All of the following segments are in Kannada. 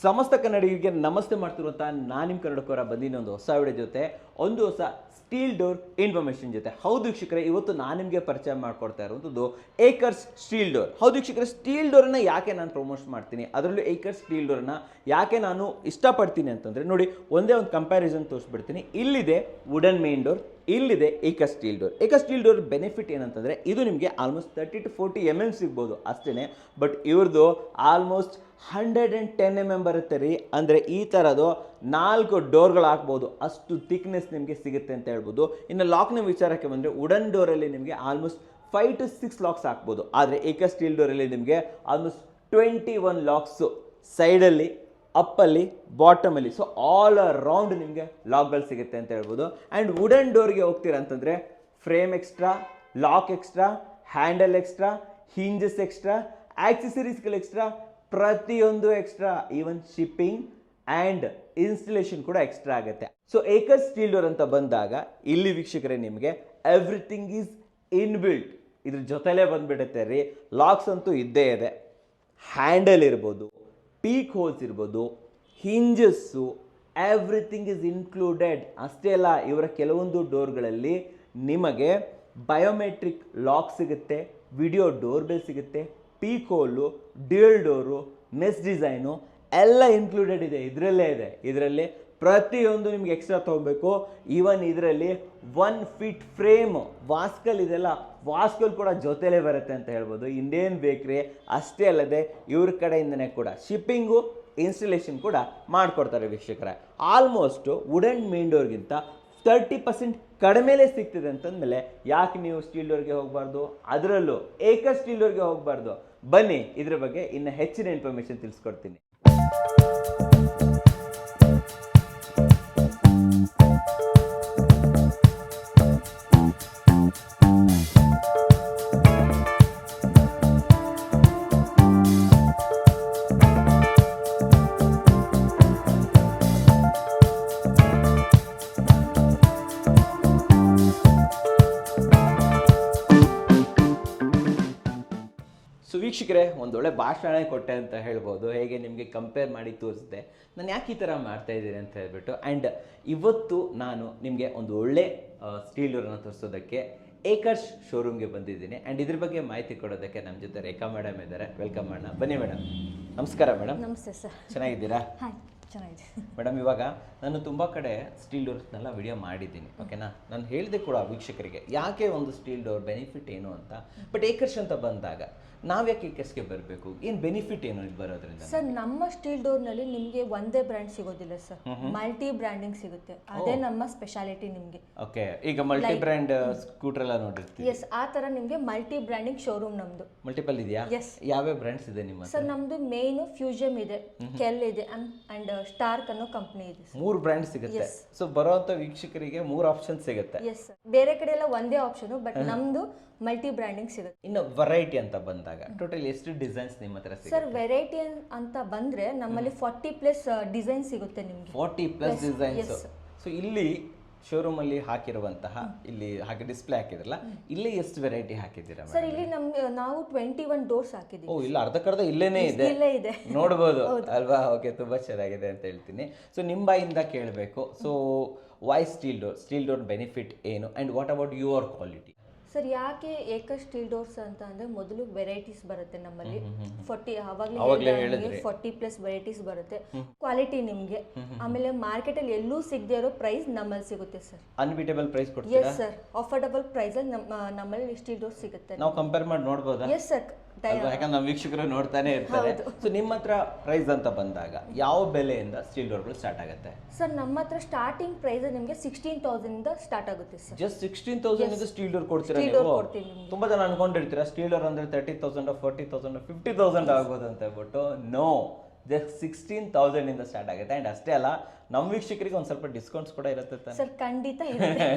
ಸಮಸ್ತ ಕನ್ನಡಿಗರಿಗೆ ನಮಸ್ತೆ ಮಾಡ್ತಿರುವಂತ ನಾನು ನಿಮ್ಮ ಕನ್ನಡಕರ ಬಂದಿನ ಒಂದು ಹೊಸ ವಿಡಿಯೋ ಜೊತೆ ಒಂದು ಹೊಸ ಸ್ಟೀಲ್ ಡೋರ್ ಇನ್ಫಾರ್ಮೇಷನ್ ಜೊತೆ. ಹೌದು ವೀಕ್ಷಕರೇ, ಇವತ್ತು ನಾನು ನಿಮಗೆ ಪರಿಚಯ ಮಾಡ್ಕೊಡ್ತಾ ಇರುವಂಥದ್ದು ಏಕರ್ಸ್ ಸ್ಟೀಲ್ ಡೋರ್. ಹೌದು ವೀಕ್ಷಕರೇ, ಸ್ಟೀಲ್ ಡೋರನ್ನ ಯಾಕೆ ನಾನು ಪ್ರಮೋಟ್ ಮಾಡ್ತೀನಿ, ಅದರಲ್ಲೂ ಏಕರ್ಸ್ ಸ್ಟೀಲ್ ಡೋರನ್ನ ಯಾಕೆ ನಾನು ಇಷ್ಟಪಡ್ತೀನಿ ಅಂತಂದರೆ, ನೋಡಿ ಒಂದೇ ಒಂದು ಕಂಪ್ಯಾರಿಸನ್ ತೋರಿಸ್ಬಿಡ್ತೀನಿ. ಇಲ್ಲಿದೆ ವುಡನ್ ಮೇನ್ ಡೋರ್, ಇಲ್ಲಿದೆ acre steel door. Acre steel door benefit ಏನಂತಂದರೆ, ಇದು ನಿಮಗೆ ಆಲ್ಮೋಸ್ಟ್ 30 to 40 mm ಸಿಗ್ಬೋದು ಅಷ್ಟೇ. ಬಟ್ ಇವ್ರದ್ದು ಆಲ್ಮೋಸ್ಟ್ 110 mm ಬರುತ್ತೆ ರೀ. ಅಂದರೆ ಈ ಥರದ್ದು 4 ಡೋರ್ಗಳು ಹಾಕ್ಬೋದು, ಅಷ್ಟು ಥಿಕ್ನೆಸ್ ನಿಮಗೆ ಸಿಗುತ್ತೆ ಅಂತ ಹೇಳ್ಬೋದು. ಇನ್ನು ಲಾಕ್ನ ವಿಚಾರಕ್ಕೆ ಬಂದರೆ, ವುಡನ್ ಡೋರಲ್ಲಿ ನಿಮಗೆ ಆಲ್ಮೋಸ್ಟ್ 5 to 6 ಲಾಕ್ಸ್ ಹಾಕ್ಬೋದು. ಆದರೆ ಏಕರ್ ಸ್ಟೀಲ್ ಡೋರಲ್ಲಿ ನಿಮಗೆ ಆಲ್ಮೋಸ್ಟ್ 21 ಲಾಕ್ಸು ಸೈಡಲ್ಲಿ, ಅಪ್ಪಲ್ಲಿ, ಬಾಟಮಲ್ಲಿ, ಸೊ ಆಲ್ ಅರೌಂಡ್ ನಿಮಗೆ ಲಾಕ್ಗಳು ಸಿಗುತ್ತೆ ಅಂತ ಹೇಳ್ಬೋದು. ಆ್ಯಂಡ್ ವುಡನ್ ಡೋರ್ಗೆ ಹೋಗ್ತೀರಾ ಅಂತಂದರೆ frame extra, lock extra, handle extra, hinges extra, ಆಕ್ಸೆಸರೀಸ್ಗಳು ಎಕ್ಸ್ಟ್ರಾ, ಪ್ರತಿಯೊಂದು extra, even shipping and installation ಕೂಡ ಎಕ್ಸ್ಟ್ರಾ ಆಗುತ್ತೆ. ಸೊ ಏಕರ್ ಸ್ಟೀಲ್ ಡೋರ್ ಅಂತ ಬಂದಾಗ ಇಲ್ಲಿ ವೀಕ್ಷಕರೇ ನಿಮಗೆ ಎವ್ರಿಥಿಂಗ್ ಈಸ್ ಇನ್ಬಿಲ್ಟ್, ಇದ್ರ ಜೊತೆಲೇ ಬಂದ್ಬಿಡುತ್ತೆ ರೀ. ಲಾಕ್ಸ್ ಅಂತೂ ಇದ್ದೇ ಇದೆ, ಹ್ಯಾಂಡಲ್ ಇರ್ಬೋದು, ಪೀಕ್ ಹೋಲ್ಸ್ ಇರ್ಬೋದು, ಹಿಂಜಸ್ಸು, ಎವ್ರಿಥಿಂಗ್ ಇಸ್ ಇನ್ಕ್ಲೂಡೆಡ್. ಅಷ್ಟೇ ಅಲ್ಲ, ಇವರ ಕೆಲವೊಂದು ಡೋರ್ಗಳಲ್ಲಿ ನಿಮಗೆ ಬಯೋಮೆಟ್ರಿಕ್ ಲಾಕ್ ಸಿಗುತ್ತೆ, ವಿಡಿಯೋ ಡೋರ್ ಬೆಲ್ ಸಿಗುತ್ತೆ, ಪೀಕ್ ಹೋಲು, ಡ್ಯೂಯಲ್ ಡೋರು, ಮೆಸ್ ಡಿಸೈನು ಎಲ್ಲ ಇನ್ಕ್ಲೂಡೆಡ್ ಇದೆ, ಇದರಲ್ಲೇ ಇದೆ. ಇದರಲ್ಲಿ ಪ್ರತಿಯೊಂದು ನಿಮ್ಗೆ ಎಕ್ಸ್ಟ್ರಾ ತೊಗೊಬೇಕು. ಈವನ್ ಇದರಲ್ಲಿ 1 feet ಫ್ರೇಮ್ ವಾಸ್ಕಲ್ ಇದೆಲ್ಲ, ವಾಸ್ಕಲ್ ಕೂಡ ಜೊತೆಲೇ ಬರುತ್ತೆ ಅಂತ ಹೇಳ್ಬೋದು. ಇಂಡಿಯನ್ ಬೇಕ್ರಿ ಅಷ್ಟೇ ಅಲ್ಲದೆ ಇವ್ರ ಕಡೆಯಿಂದನೇ ಕೂಡ ಶಿಪ್ಪಿಂಗು, ಇನ್ಸ್ಟಲೇಷನ್ ಕೂಡ ಮಾಡಿಕೊಡ್ತಾರೆ ವೀಕ್ಷಕರೇ. ಆಲ್ಮೋಸ್ಟ್ ವುಡನ್ ಮೇನ್ ಡೋರ್ಗಿಂತ 30% ಕಡಿಮೆಲೇ ಸಿಗ್ತಿದೆ ಅಂತಂದಮೇಲೆ ಯಾಕೆ ನೀವು ಸ್ಟೀಲ್ ಡೋರ್ಗೆ ಹೋಗಬಾರ್ದು, ಅದರಲ್ಲೂ ಏಕರ್ ಸ್ಟೀಲ್ ಡೋರ್ಗೆ ಹೋಗಬಾರ್ದು? ಬನ್ನಿ ಇದ್ರ ಬಗ್ಗೆ ಇನ್ನು ಹೆಚ್ಚಿನ ಇನ್ಫಾರ್ಮೇಷನ್ ತಿಳಿಸ್ಕೊಡ್ತೀನಿ. ಸೊ ವೀಕ್ಷಕರೇ, ಒಂದೊಳ್ಳೆ ಭಾಷಣ ಕೊಟ್ಟೆ ಅಂತ ಹೇಳ್ಬೋದು. ಹೇಗೆ ನಿಮಗೆ ಕಂಪೇರ್ ಮಾಡಿ ತೋರಿಸಿದೆ ನಾನು ಯಾಕೆ ಈ ಥರ ಮಾಡ್ತಾ ಇದ್ದೀನಿ ಅಂತ ಹೇಳ್ಬಿಟ್ಟು. ಆ್ಯಂಡ್ ಇವತ್ತು ನಾನು ನಿಮಗೆ ಒಂದು ಒಳ್ಳೆ ಸ್ಟೀಲ್ ಡೋರನ್ನು ತೋರಿಸೋದಕ್ಕೆ ಏಕರ್ಸ್ ಶೋರೂಮ್ಗೆ ಬಂದಿದ್ದೀನಿ. ಆ್ಯಂಡ್ ಇದ್ರ ಬಗ್ಗೆ ಮಾಹಿತಿ ಕೊಡೋದಕ್ಕೆ ನಮ್ಮ ಜೊತೆ ರೇಖಾ ಮೇಡಮ್ ಇದ್ದಾರೆ. ವೆಲ್ಕಮ್ ಮಾಡೋಣ, ಬನ್ನಿ ಮೇಡಮ್. ನಮಸ್ಕಾರ ಮೇಡಮ್. ನಮಸ್ತೆ ಸರ್. ಚೆನ್ನಾಗಿದ್ದೀರಾ? ಹಾಯ್, ಚೆನ್ನಾಗಿದೆ ಮೇಡಮ್. ಇವಾಗ ನಾನು ತುಂಬ ಕಡೆ ಸ್ಟೀಲ್ ಡೋರ್ಸ್ನೆಲ್ಲ ವಿಡಿಯೋ ಮಾಡಿದ್ದೀನಿ, ಓಕೆನಾ? ನಾನು ಹೇಳಿದೆ ಕೂಡ ವೀಕ್ಷಕರಿಗೆ ಯಾಕೆ ಒಂದು ಸ್ಟೀಲ್ ಡೋರ್ ಬೆನಿಫಿಟ್ ಏನು ಅಂತ. ಬಟ್ ಏಕರ್ಸ್ ಅಂತ ಬಂದಾಗ ನಾವು ಯಾಕೆ ಏಕರ್ಸ್ಗೆ ಬರಬೇಕು, ಏನು ಬೆನಿಫಿಟ್ ಏನು ಇದು ಬರೋದ್ರಿಂದ? ಸರ್, ನಮ್ಮ ಸ್ಟೀಲ್ ಡೋರ್ನಲ್ಲಿ ನಿಮಗೆ ಒಂದೇ ಬ್ರ್ಯಾಂಡ್ ಸಿಗೋದಿಲ್ಲ ಸರ್, ಮಲ್ಟಿ ಬ್ರ್ಯಾಂಡಿಂಗ್ ಸಿಗುತ್ತೆ. ಅದೇ ನಮ್ಮ ಸ್ಪೆಷಾಲಿಟಿ ನಿಮಗೆ. ಓಕೆ, ಈಗ ಮಲ್ಟಿ ಬ್ರ್ಯಾಂಡ್ ಸ್ಕೂಟರ್ ಎಲ್ಲ ನೋಡಿರ್ತೀವಿ. ಎಸ್, ಆ ಥರ ನಿಮಗೆ ಮಲ್ಟಿ ಬ್ರ್ಯಾಂಡಿಂಗ್ ಶೋರೂಮ್ ನಮ್ಮದು. ಮಲ್ಟಿಪಲ್ ಇದೆಯಾ? ಎಸ್. ಯಾವ್ಯಾವ ಬ್ರ್ಯಾಂಡ್ಸ್ ಇದೆ ನಿಮ್ಮ? ಸರ್, ನಮ್ಮದು ಮೇನು ಫ್ಯೂಷನ್ ಇದೆ, ಕೆಲ್ ಇದೆ, ಅಂಡ್ ಸ್ಟಾರ್ಕ್ ಅನ್ನೋ ಕಂಪ್ನಿ ಇದೆ. 3 ಬ್ರ್ಯಾಂಡ್ ಸಿಗುತ್ತೆ. ಸೊ ಬರೋಂಥ ವೀಕ್ಷಕರಿಗೆ 3 ಆಪ್ಷನ್ ಸಿಗುತ್ತೆ. ಎಸ್ ಸರ್, ಬೇರೆ ಕಡೆ ಎಲ್ಲ ಒಂದೇ ಆಪ್ಷನು, ಬಟ್ ನಮ್ಮದು ಮಲ್ಟಿ ಬ್ರ್ಯಾಂಡಿಂಗ್ ಸಿಗುತ್ತೆ. ಇನ್ನು ವೆರೈಟಿ ಅಂತ ಬಂದಾಗ ಟೋಟಲ್ ಎಷ್ಟು ಡಿಸೈನ್ಸ್ ನಿಮ್ಮ ಹತ್ರ ಸಿಗುತ್ತೆ? ಸರ್, ವೆರೈಟಿ ಅಂತ ಬಂದ್ರೆ ನಮ್ಮಲ್ಲಿ 40+ ಡಿಸೈನ್ ಸಿಗುತ್ತೆ ನಿಮಗೆ. 40+ ಡಿಸೈನ್ಸ್. ಸೊ ಇಲ್ಲಿ ಶೋರೂಮ್ ಅಲ್ಲಿ ಹಾಕಿರುವಂತಹ, ಇಲ್ಲಿ ಹಾಕಿ ಡಿಸ್ಪ್ಲೇ ಹಾಕಿದ್ರಲ್ಲ, ಇಲ್ಲಿ ಎಷ್ಟು ವೆರೈಟಿ ಹಾಕಿದ್ದೀರಾ ಸರ್? ಇಲ್ಲಿ ನಾವು 21 ಡೋರ್ಸ್ ಹಾಕಿದ್ದೀವಿ. ಓ, ಇಲ್ಲ ಅರ್ಧಕ್ಕರ್ಧ ಇಲ್ಲೇನೇ ಇದೆ, ಇಲ್ಲೇ ಇದೆ, ನೋಡ್ಬೋದು ಅಲ್ವಾ? ಓಕೆ, ತುಂಬಾ ಚೆನ್ನಾಗಿದೆ ಅಂತ ಹೇಳ್ತೀನಿ. ಸೊ ನಿಮ್ಮ ಬಾಯಿಂದ ಕೇಳಬೇಕು. So why steel door benefit ಏನು, and what about your quality? Sir, ಯಾಕೆ ಏಕರ್ ಸ್ಟೀಲ್ ಡೋರ್ಸ್ ಅಂತ ಅಂದ್ರೆ, ಮೊದಲು ವೆರೈಟೀಸ್ ಬರುತ್ತೆ ನಮ್ಮಲ್ಲಿ. 40 40+ ವೆರೈಟೀಸ್ ಬರುತ್ತೆ. ಕ್ವಾಲಿಟಿ ನಿಮಗೆ, ಆಮೇಲೆ ಮಾರ್ಕೆಟ್ ಅಲ್ಲಿ ಎಲ್ಲೂ ಸಿಗದೇ ಇರೋ ಪ್ರೈಸ್ ನಮ್ಮಲ್ಲಿ ಸಿಗುತ್ತೆ ಸರ್. ಅನ್ಬಿಟೇಬಲ್ ಪ್ರೈಸ್ ಕೊಡ್ತೀರಾ? ಎಸ್ ಸರ್, ಅಫೋರ್ಡಬಲ್ ಪ್ರೈಸ್ ಅಲ್ಲಿ ನಮ್ಮಲ್ಲಿ ಸ್ಟೀಲ್ ಡೋರ್ಸ್ ಸಿಗುತ್ತೆ. ನಾವು ಕಂಪೇರ್ ಮಾಡಿ ನೋಡ್ಬೋದಾ? ಎಸ್ ಸರ್, ಯಾಕಂದ್ರೆ ನಮ್ಮ ವೀಕ್ಷಕರು ನೋಡ್ತಾನೆ ಇರ್ತಾರೆ. ಸೊ ನಿಮ್ಮ ಹತ್ರ ಪ್ರೈಸ್ ಅಂತ ಬಂದಾಗ ಯಾವ ಬೆಲೆಯಿಂದ ಸ್ಟೀಲ್ ಡೋರ್ಗಳು ಸ್ಟಾರ್ಟ್ ಆಗುತ್ತೆ? ಸರ್, ನಮ್ಮ ಹತ್ರ ಸ್ಟಾರ್ಟಿಂಗ್ ಪ್ರೈಸ್ ನಿಮಗೆ 16,000 ಇಂದ ಸ್ಟಾರ್ಟ್ ಆಗುತ್ತೆ ಸರ್. ಜಸ್ಟ್ 16,000 ಇಂದ ಸ್ಟೀಲ್ ಡೋರ್ ಕೊಡ್ತೀರಾ ನೀವು? ತುಂಬಾ ಜನ ಅನ್ಕೊಂಡಿರ್ತೀರಾ ಸ್ಟೀಲ್ ಡೋರ್ ಅಂದ್ರೆ 30,000 40,000 50,000 ಆಗ್ಬೋದು ಅಂತ ಹೇಳ್ಬಿಟ್ಟು. ನೋ, ಜಸ್ಟ್ 16,000 ಇಂದ ಸ್ಟಾರ್ಟ್ ಆಗುತ್ತೆ. ಆ್ಯಂಡ್ ಅಷ್ಟೇ ಅಲ್ಲ, ನಮ್ಮ ವೀಕ್ಷಕರಿಗೆ ಒಂದು ಸ್ವಲ್ಪ ಡಿಸ್ಕೌಂಟ್ಸ್ ಕೂಡ ಇರುತ್ತೆ ತಾನೆ? ಸರ್ ಖಂಡಿತ ಇರುತ್ತೆ.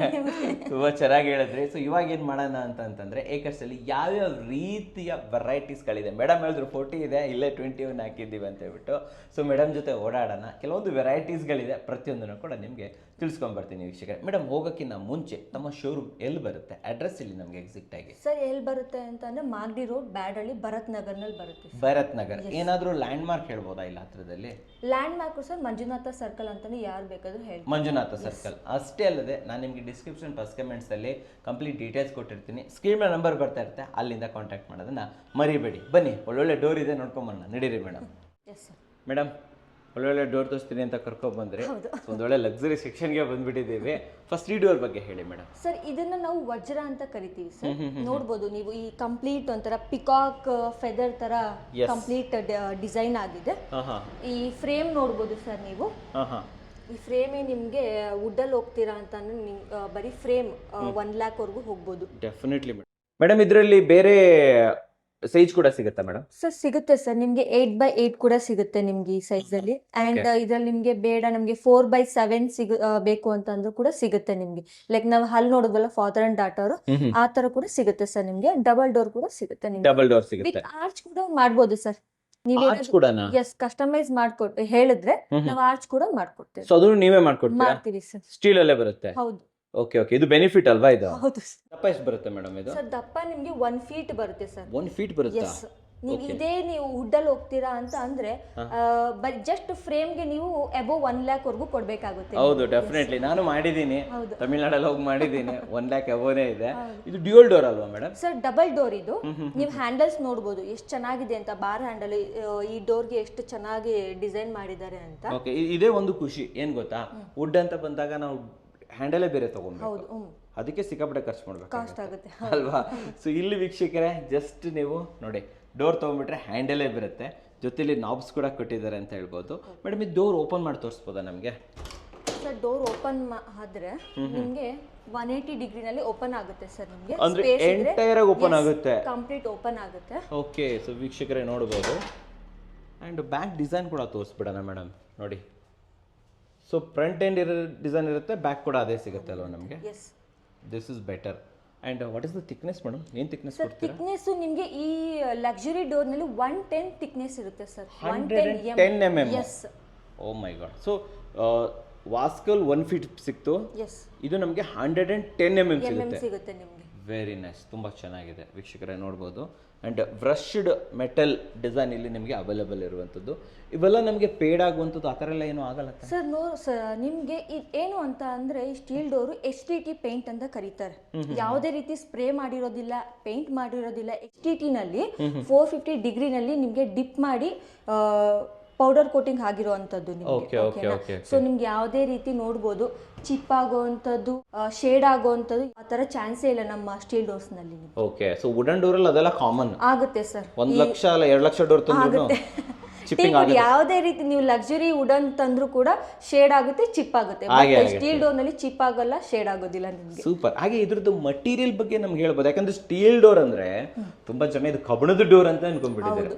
ತುಂಬಾ ಚೆನ್ನಾಗಿ ಹೇಳಿದ್ರಿ. ಸೊ ಇವಾಗ ಏನು ಮಾಡೋಣ ಅಂತಂದ್ರೆ ಏಕರ್ಸಲ್ಲಿ ಯಾವ್ಯಾವ ರೀತಿಯ ವೆರೈಟೀಸ್ಗಳಿದೆ. ಮೇಡಮ್ ಹೇಳಿದ್ರು 40 ಇದೆ, ಇಲ್ಲೇ 21 ಹಾಕಿದ್ದೀವಿ ಅಂತ ಹೇಳ್ಬಿಟ್ಟು. ಸೊ ಮೇಡಮ್ ಜೊತೆ ಓಡಾಡೋಣ, ಕೆಲವೊಂದು ವೆರೈಟೀಸ್ಗಳಿದೆ, ಪ್ರತಿಯೊಂದನ್ನು ಕೂಡ ನಿಮಗೆ ತಿಳ್ಸ್ಕೊಂಡ್ಬರ್ತೀನಿ ವೀಕ್ಷಕರೇ. ಮೇಡಮ್ ಹೋಗೋಕ್ಕಿಂತ ಮುಂಚೆ ತಮ್ಮ ಶೋರೂಮ್ ಎಲ್ಲಿ ಬರುತ್ತೆ, ಅಡ್ರೆಸ್ ಇಲ್ಲಿ ನಮಗೆ ಎಕ್ಸಿಕ್ಟ್ ಆಗಿ? ಸರ್ ಎಲ್ಲಿ ಬರುತ್ತೆ ಅಂತಂದ್ರೆ ಮಾಗಡಿ ರೋಡ್, ಬ್ಯಾಡಳ್ಳಿ, ಭರತ್ ನಗರ್ನಲ್ಲಿ ಬರುತ್ತೆ. ಭರತ್ ನಗರ್. ಏನಾದರೂ ಲ್ಯಾಂಡ್ ಮಾರ್ಕ್ ಹೇಳ್ಬೋದಾ ಇಲ್ಲ ಹತ್ರದಲ್ಲಿ? Landmark sir Manjunatha circle ಅಂತಾನೆ ಯಾರು ಬೇಕಾದ್ರೂ ಹೇಳಿ. ಮಂಜುನಾಥ ಸರ್ಕಲ್ ಅಷ್ಟೇ ಅಲ್ಲದೆ ನಾನು ನಿಮಗೆ ಡಿಸ್ಕ್ರಿಪ್ಷನ್ ಫಸ್ಟ್ ಕಮೆಂಟ್ಸಲ್ಲಿ ಕಂಪ್ಲೀಟ್ ಡೀಟೇಲ್ಸ್ ಕೊಟ್ಟಿರ್ತೀನಿ. ಸ್ಕ್ರೀನ್ ಮೇಲೆ ನಂಬರ್ ಬರ್ತಾ ಇರುತ್ತೆ, ಅಲ್ಲಿಂದ ಕಾಂಟ್ಯಾಕ್ಟ್ ಮಾಡೋದನ್ನ ಮರಿಬೇಡಿ. ಬನ್ನಿ, ಒಳ್ಳೊಳ್ಳೆ ಡೋರ್ ಇದೆ, ನೋಡ್ಕೊಂಬರೋಣ. ನಡೀರಿ ಮೇಡಮ್. Yes sir. ಮೇಡಮ್ ಒಳ್ಳೊಳ್ಳೆ ಡೋರ್ ತೋರಿಸ್ತೀನಿ ಅಂತ ಕರ್ಕೊಬಂದ್ರಿ. ಒಂದೊಳ್ಳೆ ಲಕ್ಸುರಿ ಸೆಕ್ಷನ್ಗೆ ಬಂದ್ಬಿಟ್ಟಿದ್ದೀವಿ. ಫಸ್ಟ್ ಈ ಡೋರ್ ಬಗ್ಗೆ ಹೇಳಿ ಮೇಡಮ್. ಸರ್ ಇದನ್ನ ನಾವು ವಜ್ರ ಅಂತ ಕರಿತೀವಿ ಸರ್. ನೋಡ್ಬೋದು ನೀವು, ಈ ಕಂಪ್ಲೀಟ್ ಒಂಥರ ಪಿಕಾಕ್ ಫೆದರ್ ತರ ಕಂಪ್ಲೀಟ್ ಡಿಸೈನ್ ಆಗಿದೆ. ಈ ಫ್ರೇಮ್ ನೋಡ್ಬೋದು ಸರ್ ನೀವು. ಈ ಫ್ರೇಮೇ ನಿಮ್ಗೆ ವುಡ್ಡಲ್ಲಿ ಹೋಗ್ತೀರಾ ಅಂತಂದ್ರೆ ಬರೀ ಫ್ರೇಮ್ 1 lakh ವರೆಗೂ ಹೋಗ್ಬೋದು. Definitely madam. ಇದರಲ್ಲಿ ಬೇರೆ ಸೈಜ್ ಕೂಡ ಸಿಗುತ್ತಾ ಮೇಡಮ್? ಸರ್ ಸಿಗುತ್ತೆ ಸರ್, ನಿಮ್ಗೆ 8x8 ಕೂಡ ಸಿಗುತ್ತೆ ನಿಮ್ಗೆ ಈ ಸೈಜ್ ಅಲ್ಲಿ. ಅಂಡ್ ಇದ್ರಲ್ಲಿ ನಿಮ್ಗೆ ಬೇಡ, ನಮ್ಗೆ 4x7 ಬೇಕು ಅಂತಂದ್ರೂ ಕೂಡ ಸಿಗುತ್ತೆ ನಿಮ್ಗೆ. ಲೈಕ್ ನಾವು ಹಲ್ ನೋಡೋದಲ್ಲ, ಫಾದರ್ ಅಂಡ್ ಡಾಟರ್, ಆ ತರ ಕೂಡ ಸಿಗುತ್ತೆ ಸರ್ ನಿಮ್ಗೆ. ಡಬಲ್ ಡೋರ್ ಕೂಡ ಸಿಗುತ್ತೆ ನಿಮ್ಗೆ. ಡಬಲ್ ಡೋರ್ ಸಿಗುತ್ತೆ. ವಿತ್ ಆರ್ಚ್ ಕೂಡ ಮಾಡ್ಬೋದು ಸರ್. ಎಸ್, ಕಸ್ಟಮೈಸ್ ಮಾಡ್ಕೊಟ್ಟು ಹೇಳಿದ್ರೆ ನಾವು ಆರ್ಚ್ ಕೂಡ ಮಾಡ್ಕೊಡ್ತೇವೆ. ಸೊ ಅದನ್ನು ನೀವೇ ಮಾಡ್ತೀವಿ ಸರ್. ಸ್ಟೀಲ್ ಅಲ್ಲೇ ಬರುತ್ತೆ? ಹೌದು. Okay okay. ಇದು ಬೆನಿಫಿಟ್ ಅಲ್ವಾ ಇದು? ಹೌದು. ದಪ್ಪ ಎಷ್ಟು ಬರುತ್ತೆ ಮೇಡಮ್ ಇದು? ಸರ್ ದಪ್ಪ ನಿಮ್ಗೆ 1 feet ಬರುತ್ತೆ ಸರ್. 1 feet ಬರುತ್ತೆ? ಎಸ್. ನೀವು ವುಡ್ಡಲ್ಲಿ ಹೋಗ್ತೀರಾ ಅಂತ ಅಂದ್ರೆ ಜಸ್ಟ್ ಫ್ರೇಮ್ಗೆ ನೀವು ಅಬೋವ್ 1 lakh ವರೆಗೂ ಕೊಡ್ಬೇಕಾಗುತ್ತೆ. ಹೌದು, ಡೆಫಿನೆಟ್ಲಿ. ನಾನು ಮಾಡಿದ್ದೀನಿ, ತಮಿಳ್ನಾಡಲ್ಲಿ ಹೋಗಿ ಮಾಡಿದ್ದೀನಿ. 1 lakh ಅಬೋನೇ ಇದೆ. ಇದು ಡ್ಯೂಯಲ್ ಡೋರ್ ಅಲ್ವಾ ಮೇಡಮ್? ಸರ್ ಡಬಲ್ ಡೋರ್ ಇದು. ನೀವು ಹ್ಯಾಂಡಲ್ಸ್ ನೋಡ್ಬೋದು ಎಷ್ಟು ಚೆನ್ನಾಗಿದೆ ಅಂತ. ಬಾರ್ ಹ್ಯಾಂಡಲ್ ಈ ಡೋರ್ಗೆ ಎಷ್ಟು ಚೆನ್ನಾಗಿ ಡಿಸೈನ್ ಮಾಡಿದ್ದಾರೆ ಅಂತ. ಓಕೆ. ಇದೇ ಒಂದು ಖುಷಿ ಏನ್ ಗೊತ್ತಾ, ವುಡ್ ಅಂತ ಬಂದಾಗ ನಾವು ಹ್ಯಾಂಡಲೇ ಬೇರೆ ತಗೊಂಡ್ಬೇಕು, ಅದಕ್ಕೆ ಸಿಕ್ಕಾಪಟ್ಟೆ ಖರ್ಚು ಮಾಡ್ಬೇಕು, ಕಾಸ್ಟ್ ಆಗುತ್ತೆ ಅಲ್ವಾ? ಸೊ ಇಲ್ಲಿ ವೀಕ್ಷಕರೇ ಜಸ್ಟ್ ನೀವು ನೋಡಿ, ಡೋರ್ ತೊಗೊಂಡ್ಬಿಟ್ರೆ ಹ್ಯಾಂಡಲೇ ಬರುತ್ತೆ, ಜೊತೆಲಿ ನಾಬ್ಸ್ ಕೂಡ ಕೊಟ್ಟಿದ್ದಾರೆ ಅಂತ ಹೇಳ್ಬೋದು. ಮೇಡಮ್ ಈ ಡೋರ್ ಓಪನ್ ಮಾಡಿ ತೋರಿಸ್ಬೋದಾ ನಮಗೆ? ಸರ್ ಡೋರ್ ಓಪನ್ ಆದ್ರೆ ನಿಮಗೆ 180 ಡಿಗ್ರಿನಲ್ಲಿ ಓಪನ್ ಆಗುತ್ತೆ ಸರ್. ನಿಮಗೆ ಅಂದ್ರೆ ಎಂಟೈರ್ ಆಗಿ ಓಪನ್ ಆಗುತ್ತೆ, ಕಂಪ್ಲೀಟ್ ಓಪನ್ ಆಗುತ್ತೆ. ಓಕೆ. ಸೊ ವೀಕ್ಷಕರೇ ನೋಡ್ಬೋದು. ಅಂಡ್ ಬ್ಯಾಕ್ ಡಿಸೈನ್ ಕೂಡ ತೋರಿಸ್ಬಿಡೋಣ ಮೇಡಮ್. ನೋಡಿ, ಸೊ ಫ್ರಂಟ್ ಎಂಡ್ ಇರೋ ಡಿಸೈನ್ ಇರುತ್ತೆ, ಬ್ಯಾಕ್ ಕೂಡ ಅದೇ ಸಿಗುತ್ತೆ ಅಲ್ವಾ ನಮಗೆ? Yes. This is better. And what is the thickness madam? ಏನು ಥಿಕ್ನೆಸ್ ಸರ್ ಕೊಡ್ತೀರಾ? ಥಿಕ್ನೆಸ್ ನಿಮಗೆ ಈ ಲಕ್ಸುರಿ ಡೋರ್ ನಲ್ಲಿ 110 ಥಿಕ್ನೆಸ್ ಇರುತ್ತೆ sir. 110 mm. Yes. Oh my god. So ವಾಸ್ಕಲ್ 1 feet ಸಿಕ್ತು, ಎಸ್. ಇದು ನಮಗೆ 110 mm ಸಿಗುತ್ತೆ ನಿಮಗೆ. ವೆರಿ ನೈಸ್, ತುಂಬ ಚೆನ್ನಾಗಿದೆ ವೀಕ್ಷಕರೇ ನೋಡ್ಬೋದು. ಆ್ಯಂಡ್ ಬ್ರಷ್ಡ್ ಮೆಟಲ್ ಡಿಸೈನ್ ಇಲ್ಲಿ ನಿಮಗೆ ಅವೈಲೇಬಲ್ ಇರುವಂಥದ್ದು. ಇವೆಲ್ಲ ನಮಗೆ ಪೇಡ್ ಆಗುವಂಥದ್ದು ಆ ಥರ ಎಲ್ಲ ಏನೂ ಆಗಲ್ಲ ಸರ್? ಸರ್ ನಿಮಗೆ ಏನು ಅಂತ ಅಂದರೆ ಈ ಸ್ಟೀಲ್ ಡೋರು HDT ಪೇಂಟ್ ಅಂತ ಕರೀತಾರೆ. ಯಾವುದೇ ರೀತಿ ಸ್ಪ್ರೇ ಮಾಡಿರೋದಿಲ್ಲ, ಪೇಂಟ್ ಮಾಡಿರೋದಿಲ್ಲ. HDT ನಲ್ಲಿ 450 ಡಿಗ್ರಿನಲ್ಲಿ ನಿಮಗೆ ಡಿಪ್ ಮಾಡಿ ಪೌಡರ್ ಕೋಟಿಂಗ್ ಆಗಿರುವಂಥದ್ದು ನಿಮಗೆ. ಸೊ ನಿಮ್ಗೆ ಯಾವುದೇ ರೀತಿ ನೋಡ್ಬೋದು ಚಿಪ್ ಆಗುವಂಥದ್ದು, ಶೇಡ್ ಆಗುವಂಥದ್ದು ಆ ಥರ ಚಾನ್ಸೇ ಇಲ್ಲ ನಮ್ಮ ಸ್ಟೀಲ್ ಡೋರ್ಸ್ ನಲ್ಲಿ. ಓಕೆ. ಸೊ ವುಡನ್ ಡೋರ್ ಅಲ್ಲಿ ಅದೆಲ್ಲ ಕಾಮನ್ ಆಗುತ್ತೆ ಸರ್. 1 ಲಕ್ಷ ಅಲ್ಲ 2 ಲಕ್ಷ ಡೋರ್ ತಂದ್ರು ಯಾವುದೇ ರೀತಿ ನೀವು ಲಕ್ಸುರಿ ವುಡನ್ ತಂದ್ರು ಕೂಡ ಶೇಡ್ ಆಗುತ್ತೆ, ಚಿಪ್ ಆಗುತ್ತೆ. ಸ್ಟೀಲ್ ಡೋರ್ ನಲ್ಲಿ ಚಿಪ್ ಆಗಲ್ಲ, ಶೇಡ್ ಆಗೋದಿಲ್ಲ ನಿಮ್ಗೆ. ಸೂಪರ್. ಹಾಗೆ ಇದ್ರದ್ದು ಮಟೀರಿಯಲ್ ಬಗ್ಗೆ ನಮ್ಗೆ ಹೇಳ್ಬೋದು, ಯಾಕಂದ್ರೆ ಸ್ಟೀಲ್ ಡೋರ್ ಅಂದ್ರೆ ತುಂಬಾ ಜನ ಇದು ಕಬ್ಬಿಣದ ಡೋರ್ ಅಂತ ಅನ್ಕೊಂಡ್ಬಿಟ್ಟಿದ್ದಾರೆ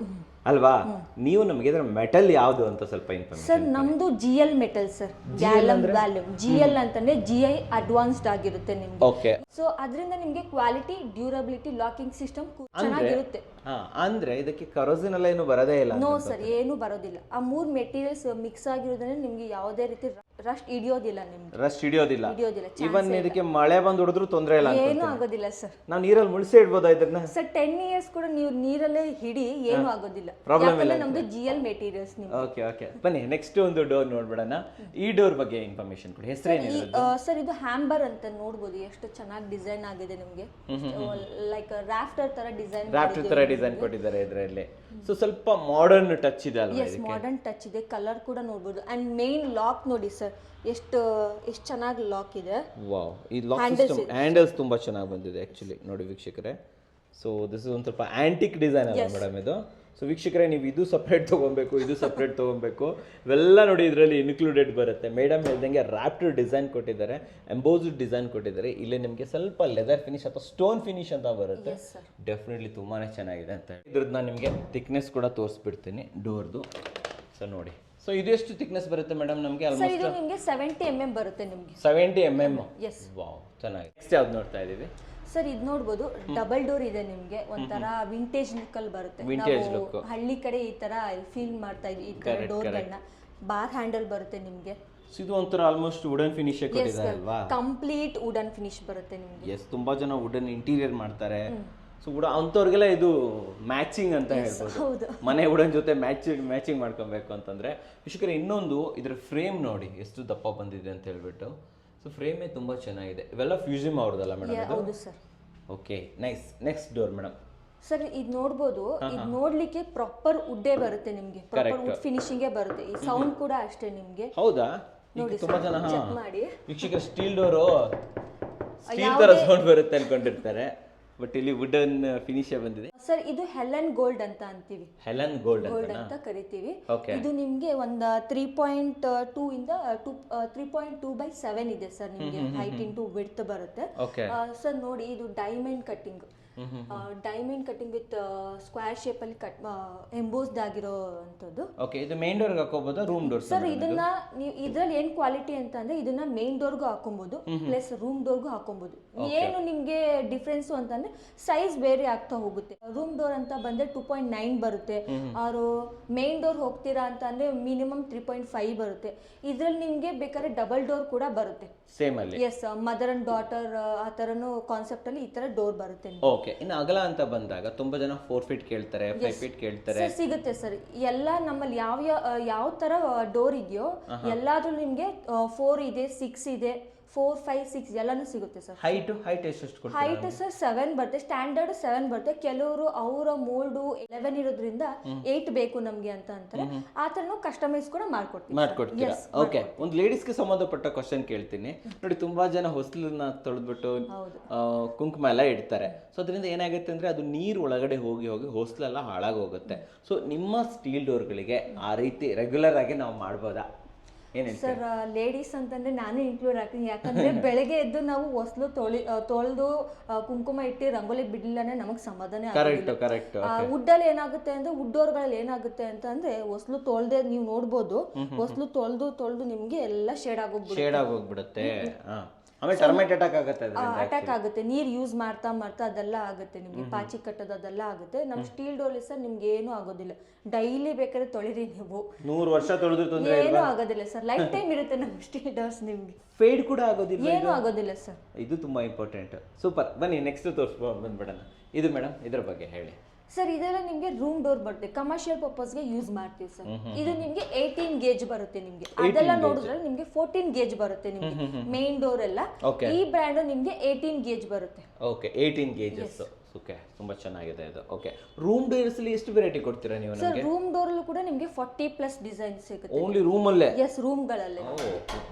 ಅಲ್ವಾ? ನೀವು ನಮಗೆ ಇದರ ಮೆಟಲ್ ಯಾವುದು ಅಂತ ಸ್ವಲ್ಪ ಇನ್ಫಾರ್ಮೇಷನ್. ಸರ್ ನಮ್ದು GL ಮೆಟಲ್ ಸರ್. ಗ್ಯಾಲಮ್ GL ಅಂತಂದ್ರೆ GI ಅಡ್ವಾನ್ಸ್ಡ್ ಆಗಿರುತ್ತೆ ನಿಮ್ಗೆ. ಓಕೆ. ಸೊ ಅದರಿಂದ ನಿಮ್ಗೆ ಕ್ವಾಲಿಟಿ, ಡ್ಯೂರಬಿಲಿಟಿ, ಲಾಕಿಂಗ್ ಸಿಸ್ಟಮ್ ಚೆನ್ನಾಗಿರುತ್ತೆ. ಅಂದ್ರೆ ಇದಕ್ಕೆ ಕರೋಸಿನ್ ಎಲ್ಲ ಏನು ಬರೋದೇ ಇಲ್ಲ? ನೋ ಸರ್, ಏನು ಬರೋದಿಲ್ಲ. ಆ 3 ಮೆಟೀರಿಯಲ್ಸ್ ಮಿಕ್ಸ್ ಆಗಿರೋದ್ರಿಂದ ನಿಮ್ಗೆ ಯಾವುದೇ ರೀತಿ ರಸ್ಟ್ ಹಿಡಿಯೋದಿಲ್ಲ. ನಿಮ್ಗೆ ರಸ್ಟ್ ಹಿಡಿಯೋದಿಲ್ಲ. ಇವನ್ ಇದಕ್ಕೆ ಮಳೆ ಬಂದು ಹೊಡೆದ್ರು ತೊಂದರೆ ಇಲ್ಲ? ಏನು ಆಗೋದಿಲ್ಲ ಸರ್. ನಾವು ನೀರಲ್ಲಿ ಮುಳ್ಸೆ ಇಡ್ಬೋದಾ ಇದನ್ನ? ಸರ್ 10 years ಕೂಡ ನೀವು ನೀರಲ್ಲೇ ಹಿಡಿ, ಏನು ಆಗೋದಿಲ್ಲ. ಪ್ರಾಬ್ಲಮ್ ಇಲ್ಲ. ನಮ್ದು GL ಮೆಟೀರಿಯಲ್ಸ್. Okay okay. ಬನ್ನಿ ನೆಕ್ಸ್ಟ್ ಒಂದು ಡೋರ್ ನೋಡ್ಬಿಡೋಣ. ಈ ಡೋರ್ ಬಗ್ಗೆ ಇನ್ಫಾರ್ಮೇಶನ್ ಕೊಡಿ. ಹೆಸರೇನಿದೆ ಸರ್? ಇದು ಹ್ಯಾಂಬರ್ ಅಂತ ನೋಡ್ಬೋದು, ಎಷ್ಟು ಚೆನ್ನಾಗಿ ಡಿಸೈನ್ ಆಗಿದೆ ನಿಮ್ಗೆ. ಲೈಕ್ ರಾಫ್ಟರ್ ತರ ಡಿಸೈನ್ ಕೊಟ್ಟಿದ್ದಾರೆ ಇದರಲ್ಲಿ. ಸೊ ಸ್ವಲ್ಪ ಮಾಡರ್ನ್ ಟಚ್ ಇದೆ ಅಲ್ವಾ? ಎಸ್, ಮಾಡರ್ನ್ ಟಚ್ ಇದೆ. ಕಲರ್ ಕೂಡ ನೋಡ್ಬೋದು. ಅಂಡ್ ಮೇನ್ ಲಾಕ್ ನೋಡಿ ಸರ್, ಎಷ್ಟು ಚೆನ್ನಾಗಿ ಲಾಕ್ ಇದೆ. ವಾವ್. ಈ ಲಾಕ್ ಸಿಸ್ಟಮ್ ಹ್ಯಾಂಡಲ್ಸ್ ತುಂಬಾ ಚೆನ್ನಾಗಿ ಬಂದಿದೆ ಆಕ್ಚುಲಿ ನೋಡಿ ವೀಕ್ಷಕರೇ. ಸೊ ದಿಸ್ ಇಸ್ ಒಂದು ಸ್ವಲ್ಪ ಆಂಟಿಕ್ ಡಿಸೈನ್ ಅಲ್ಲ ಮೇಡಮ್ ಇದು? ಸೊ ವೀಕ್ಷಕರೇ ನೀವು ಇದು ಸಪ್ರೇಟ್ ತೊಗೊಬೇಕು, ಇದು ಸಪ್ರೇಟ್ ತೊಗೊಬೇಕು, ಇವೆಲ್ಲ ನೋಡಿ ಇದರಲ್ಲಿ ಇನ್ಕ್ಲೂಡೆಡ್ ಬರುತ್ತೆ. ಮೇಡಮ್ ಹೇಳ್ದಂಗೆ ರ್ಯಾಪ್ಟರ್ ಡಿಸೈನ್ ಕೊಟ್ಟಿದ್ದಾರೆ, ಎಂಬೋಸ್ಡ್ ಡಿಸೈನ್ ಕೊಟ್ಟಿದ್ದಾರೆ. ಇಲ್ಲಿ ನಿಮಗೆ ಸ್ವಲ್ಪ ಲೆದರ್ ಫಿನಿಶ್ ಅಥವಾ ಸ್ಟೋನ್ ಫಿನಿಶ್ ಅಂತ ಬರುತ್ತೆ. ಡೆಫಿನೆಟ್ಲಿ ತುಂಬಾ ಚೆನ್ನಾಗಿದೆ ಅಂತ. ಇದ್ರದ್ದು ನಾನು ನಿಮಗೆ ಥಿಕ್ನೆಸ್ ಕೂಡ ತೋರಿಸ್ಬಿಡ್ತೀನಿ ಡೋರ್ದು. ಸೊ ನೋಡಿ, ಸೊ ಇದು ಎಷ್ಟು ಥಿಕ್ನೆಸ್ ಬರುತ್ತೆ ಮೇಡಮ್ ನಮಗೆ? ಸರ್ ಇದು ನಿಮಗೆ 70 mm ಬರುತ್ತೆ ನಿಮಗೆ. 70 mm. ಎಸ್. ವಾವ್, ಚೆನ್ನಾಗಿ. ನೆಕ್ಸ್ಟ್ ಯಾವ್ದು ನೋಡ್ತಾ ಇದೀವಿ? ಸರ್ ಇದು ನೋಡ್ಬೋದು, ಡಬಲ್ ಡೋರ್ ಇದೆ ನಿಮಗೆ, ಒಂಥರ ವಿಂಟೇಜ್ ಲುಕ್ ಅಲ್ಲಿ ಬರುತ್ತೆ. Vintage ನಾವು look. ಹಳ್ಳಿ ಕಡೆ ಈ ತರ ಫೀಲ್ ಮಾಡ್ತಾ ಇದ್ವಿ ಈ ತರ ಡೋರ್ಗಳನ್ನ. ಬಾರ್ ಹ್ಯಾಂಡಲ್ ಬರುತ್ತೆ ನಿಮಗೆ. ಇದು ಒಂಥರ ಆಲ್ಮೋಸ್ಟ್ ವುಡನ್ ಫಿನಿಶ್ ಕೊಟ್ಟಿದ್ದಾರೆ ಅಲ್ವಾ? ಕಂಪ್ಲೀಟ್ ವುಡನ್ ಫಿನಿಶ್ ಬರುತ್ತೆ ನಿಮಗೆ. ಎಸ್, ತುಂಬಾ ಜನ ವುಡನ್ ಇಂಟೀರಿಯರ್ ಮಾಡ್ತಾರೆ. ಸೊ ಅಂಥವ್ರಿಗೆಲ್ಲ ಇದು ಮ್ಯಾಚಿಂಗ್ ಅಂತ ಹೇಳ್ಬೋದು. ಮನೆ ವುಡನ್ ಜೊತೆ ಮ್ಯಾಚಿಂಗ್ ಮಾಡ್ಕೊಬೇಕು ಅಂತಂದ್ರೆ. ವೀಕ್ಷಕರೇ, ಇನ್ನೊಂದು ಇದರ ಫ್ರೇಮ್ ನೋಡಿ ಎಷ್ಟು ದಪ್ಪ ಬಂದಿದೆ ಅಂತ ಹೇಳ್ಬಿಟ್ಟು. ಸೊ ಫ್ರೇಮೇ ತುಂಬಾ ಚೆನ್ನಾಗಿದೆ. ಇವೆಲ್ಲ ಫ್ಯೂಸಿಮ್ ಅವ್ರದಲ್ಲ ಮೇಡಮ್? ಹೌದು sir. Okay, nice. Next door madam. Sir ಇದು ನೋಡ್ಬೋದು, ಇದು ನೋಡ್ಲಿಕ್ಕೆ ಪ್ರಾಪರ್ ವುಡ್ಡೇ ಬರುತ್ತೆ ನಿಮ್ಗೆ, ಪ್ರಾಪರ್ ವುಡ್ ಫಿನಿಶಿಂಗೇ ಬರುತ್ತೆ. ಈ ಸೌಂಡ್ ಕೂಡ ಅಷ್ಟೇ ನಿಮ್ಗೆ. ಹೌದಾ? ನೋಡಿ ತುಂಬಾ ಜನ ಚೆಕ್ ಮಾಡಿ. ವೀಕ್ಷಕರ, ಸ್ಟೀಲ್ ಡೋರು ಸ್ಟೀಲ್ ತರ ಸೌಂಡ್ ಬರುತ್ತೆ ಅನ್ಕೊಂಡಿರ್ತಾರೆ, ಬಟ್ ಇಲ್ಲಿ ವುಡನ್ ಫಿನಿಶ್ ಬಂದಿದೆ. ಸರ್ ಇದು ಹೆಲನ್ ಗೋಲ್ಡ್ ಅಂತ ಅಂತೀವಿ. ಹೆಲನ್ ಗೋಲ್ಡ್ ಅಂತ ಕರಿತೀವಿ. Okay. ಇದು ನಿಮ್ಗೆ ಒಂದು 3.2 ಇಂದ 3.2/7 ಇದೆ ಸರ್ ನಿಮ್ಗೆ ಹೈಟ್ ಇಂಟು ವಿಡ್ತ್ ಬರುತ್ತೆ. ಸರ್ ನೋಡಿ, ಇದು diamond cutting, diamond cutting with square shape ಅಲ್ಲಿ ಕಟ್ ಎಂಬೋಸ್ಡ್ ಆಗಿರೋ ಅಂತದ್ದು. ಓಕೆ, ಇದು ಮೇನ್ ಡೋರ್ ಹಾಕೋಬಹುದು, ರೂಮ್ ಡೋರ್? ಸರ್ ಇದನ್ನ ನೀವು ಇದ್ರಲ್ಲಿ ಏನ್ ಕ್ವಾಲಿಟಿ ಅಂತ ಅಂದ್ರೆ ಇದನ್ನ ಮೇನ್ ಡೋರ್ಗೂ ಹಾಕೊಬಹುದು, ಪ್ಲಸ್ ರೂಮ್ ಡೋರ್ಗೂ ಹಾಕೊಬಹುದು. ಏನು ನಿಮ್ಗೆ ಡಿಫ್ರೆನ್ಸ್ ಅಂತಂದ್ರೆ ಸೈಜ್ ಬೇರೆ ಆಗ್ತಾ ಹೋಗುತ್ತೆ. ರೂಮ್ ಡೋರ್ ಅಂತ ಬಂದ್ರೆ 2.9 ಬರುತ್ತೆ, ಅವರು ಮೇನ್ ಡೋರ್ ಹೋಗ್ತೀರಾ ಅಂತ ಅಂದ್ರೆ ಮಿನಿಮಮ್ 3.5 ಬರುತ್ತೆ. ಇದ್ರಲ್ಲಿ ನಿಮ್ಗೆ ಬೇಕಾದ್ರೆ ಡಬಲ್ ಡೋರ್ ಕೂಡ ಬರುತ್ತೆ ಸೇಮ್ ಅಲ್ಲಿ. ಎಸ್, ಮದರ್ ಅಂಡ್ ಡಾಟರ್ ಆ ತರನು ಕಾನ್ಸೆಪ್ಟ್ ಅಲ್ಲಿ ಈ ತರ ಡೋರ್ ಬರುತ್ತೆ. ಓಕೆ, ಇನ್ನು ಅಗಲ ಅಂತ ಬಂದಾಗ ತುಂಬಾ ಜನ 4 ಫೀಟ್ ಕೇಳ್ತಾರೆ, 5 ಫೀಟ್ ಕೇಳ್ತಾರೆ. ಸಿಗುತ್ತೆ ಸರ್ ಎಲ್ಲ ನಮ್ಮಲ್ಲಿ ಯಾವ ತರ ಡೋರ್ ಇದೆಯೋ ಎಲ್ಲಾದ್ರೂ ನಿಮ್ಗೆ 4 ಇದೆ, 6 ಇದೆ, 4, 5, 6 ಎಲ್ಲಾನು ಸಿಗುತ್ತೆ ಸರ್. ಹೈಟ್ ಎಷ್ಟು ಕೊಡ್ತೀರಾ? ಹೈಟ್ ಸರ್ 7 ಬರುತ್ತೆ, ಸ್ಟ್ಯಾಂಡರ್ಡ್ 7 ಬರುತ್ತೆ. ಕೆಲವರು ಅವರ ಮೋಲ್ಡು 11 ಇರೋದ್ರಿಂದ 8 ಬೇಕು ನಮ್ಗೆ ಅಂತ ಅಂತಾರೆ. ಆ ತರನು ಕಸ್ಟಮೈಸ್ ಕೂಡ ಮಾಡ್ಕೊಡ್ತೀರಾ? ಓಕೆ, ಒಂದು ಲೇಡೀಸ್ಗೆ ಸಂಬಂಧಪಟ್ಟ ಕ್ವಶನ್ ಕೇಳ್ತೀನಿ ನೋಡಿ. ತುಂಬಾ ಜನ ಹೊಸಲನ್ನ ತೊಳೆದ್ಬಿಟ್ಟು ಕುಂಕುಮ ಎಲ್ಲ ಇಡ್ತಾರೆ. ಸೊ ಅದರಿಂದ ಏನಾಗುತ್ತೆ ಅಂದ್ರೆ ಅದು ನೀರು ಒಳಗಡೆ ಹೋಗಿ ಹೊಸಲೆಲ್ಲ ಹಾಳಾಗಿ ಹೋಗುತ್ತೆ. ಸೊ ನಿಮ್ಮ ಸ್ಟೀಲ್ ಡೋರ್ಗಳಿಗೆ ಆ ರೀತಿ ರೆಗ್ಯುಲರ್ ಆಗಿ ನಾವು ಮಾಡ್ಬೋದಾ? ಸರ್ ಲೇಡೀಸ್ ಅಂತಂದ್ರೆ ನಾನು ಇನ್ಕ್ಲೂಡ್ ಆಗ್ತೀನಿ. ಯಾಕಂದ್ರೆ ಬೆಳಗ್ಗೆ ಎದ್ದು ನಾವು ಹೊಸಲು ತೊಳೆದು ಕುಂಕುಮ ಇಟ್ಟು ರಂಗೋಲಿ ಬಿಡ್ಲಿಲ್ಲ ಅಂದ್ರೆ ನಮಗ್ ಸಮಾಧಾನ ಆಗೋದಿಲ್ಲ. ವುಡ್ ಅಲ್ಲಿ ಏನಾಗುತ್ತೆ ಅಂದ್ರೆ ವುಡ್ ಡೋರ್ಗಳಲ್ಲಿ ಏನಾಗುತ್ತೆ ಅಂತ ಅಂದ್ರೆ ಹೊಸಲು ತೊಳ್ದೆ ನೀವು ನೋಡ್ಬೋದು, ಹೊಸಲು ತೊಳೆದು ನಿಮ್ಗೆ ಎಲ್ಲ ಶೇಡ್ ಆಗೋಗ್ಬಿಡುತ್ತೆ. ಆಮೇಲೆ ಟರ್ಮೈಟ್ ಅಟ್ಯಾಕ್ ಆಗುತ್ತೆ. ನೀರ್ ಯೂಸ್ ಮಾಡ್ತಾ ಅದೆಲ್ಲ ಆಗುತ್ತೆ ನಿಮ್ಗೆ, ಪಾಚಿ ಕಟ್ಟೋದು ಅದೆಲ್ಲ ಆಗುತ್ತೆ. ನಮ್ ಸ್ಟೀಲ್ ಡೋರ್ ಸರ್ ನಿಮ್ಗೆ ಏನು ಆಗೋದಿಲ್ಲ. ಡೈಲಿ ಬೇಕಾದ್ರೆ ತೊಳಿರಿ ನೀವು, 100 ವರ್ಷ ತೊಳೆದ್ರು ಏನು ಆಗೋದಿಲ್ಲ ಸರ್. ಲೈಫ್ ಟೈಮ್ ಇರುತ್ತೆ ನಮ್ ಸ್ಟೀಲ್ ಡೋರ್ಸ್. ನಿಮ್ಗೆ ಫೇಡ್ ಕೂಡ ಆಗೋದಿಲ್ಲ, ಏನು ಆಗೋದಿಲ್ಲ ಸರ್. ಇದು ತುಂಬಾ ಇಂಪಾರ್ಟೆಂಟ್. ಸೂಪರ್, ಬನ್ನಿ ನೆಕ್ಸ್ಟ್ ತೋರಿಸ್ಕೊಂಡು ಬಂದ್ಬಿಡೋಣ. ಇದು ಮೇಡಮ್, ಇದ್ರ ಬಗ್ಗೆ ಹೇಳಿ. ಸರ್ ಇದೆಲ್ಲ ನಿಮ್ಗೆ ರೂಮ್ ಡೋರ್ ಬರುತ್ತೆ, ಕಮರ್ಷಿಯಲ್ ಪರ್ಪಸ್ಗೆ ಯೂಸ್ ಮಾಡ್ತೀವಿ ಸರ್. ಇದು ನಿಮ್ಗೆ 18 ಗೇಜ್ ಬರುತ್ತೆ ನಿಮ್ಗೆ. ಅದೆಲ್ಲ ನೋಡಿದ್ರೆ ನಿಮ್ಗೆ 14 ಗೇಜ್ ಬರುತ್ತೆ ನಿಮ್ಗೆ ಮೇನ್ ಡೋರ್ ಎಲ್ಲ. ಈ ಬ್ರ್ಯಾಂಡ್ ನಿಮ್ಗೆ 18 ಗೇಜ್ ಬರುತ್ತೆ. Okay, 18 gauges. ಓಕೆ, ತುಂಬಾ ಚೆನ್ನಾಗಿದೆ ಇದು. ಓಕೆ, ರೂಮ್ ಡೋರ್ಸ್ ಅಲ್ಲಿ ಎಷ್ಟು ವೆರೈಟಿ ಕೊಡ್ತೀರಾ ನೀವು ನಮಗೆ? ಸರ್ ರೂಮ್ ಡೋರ್ ಅಲ್ಲೂ ಕೂಡ ನಿಮಗೆ 40+ ಡಿಸೈನ್ ಸಿಗುತ್ತೆ. ಓನ್ಲಿ ರೂಮ್ ಅಲ್ಲೇ? ಎಸ್, ರೂಮ್ ಗಳಲ್ಲೇ.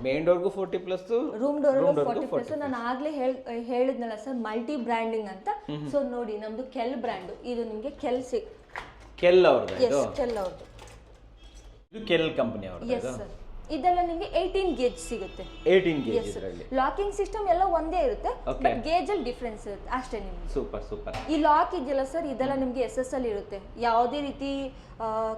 ಮೇನ್ ಡೋರ್ಗೂ 40+, ರೂಮ್ ಡೋರ್ 40+. ನಾನು ಆಗ್ಲೇ ಹೇಳಿದ್ನಲ್ಲ ಸರ್, ಮಲ್ಟಿ ಬ್ರ್ಯಾಂಡಿಂಗ್ ಅಂತ. ಸೊ ನೋಡಿ, ನಮ್ದು ಕೆಲ್ ಬ್ರ್ಯಾಂಡ್, ಇದು ನಿಮಗೆ ಕೆಲ್ ಅವ್ರದ್ದು. ಎಸ್, ಕೆಲ್ ಅವ್ರದ್ದು. ಇದು ಕೆಲ್ ಕಂಪನಿ ಅವ್ರದ್ದು. Yes sir. ಇದೆಲ್ಲ ನಿಮಗೆ 18 ಗೇಜ್ ಸಿಗುತ್ತೆ. 18 ಗೇಜ್ ಇದರಲ್ಲಿ. ಲಾಕಿಂಗ್ ಸಿಸ್ಟಮ್ ಎಲ್ಲ ಒಂದೇ ಇರುತ್ತೆ, ಬಟ್ ಗೇಜ್ ಅಲ್ಲಿ ಡಿಫರೆನ್ಸ್ ಇರುತ್ತೆ ಅಷ್ಟೇ ನಿಮ್ಗೆ. ಸೂಪರ್. ಈ ಲಾಕ್ ಇದೆಯಲ್ಲ ಸರ್, ಇದೆಲ್ಲ ನಿಮ್ಗೆ SSL ಇರುತ್ತೆ. ಯಾವುದೇ ರೀತಿ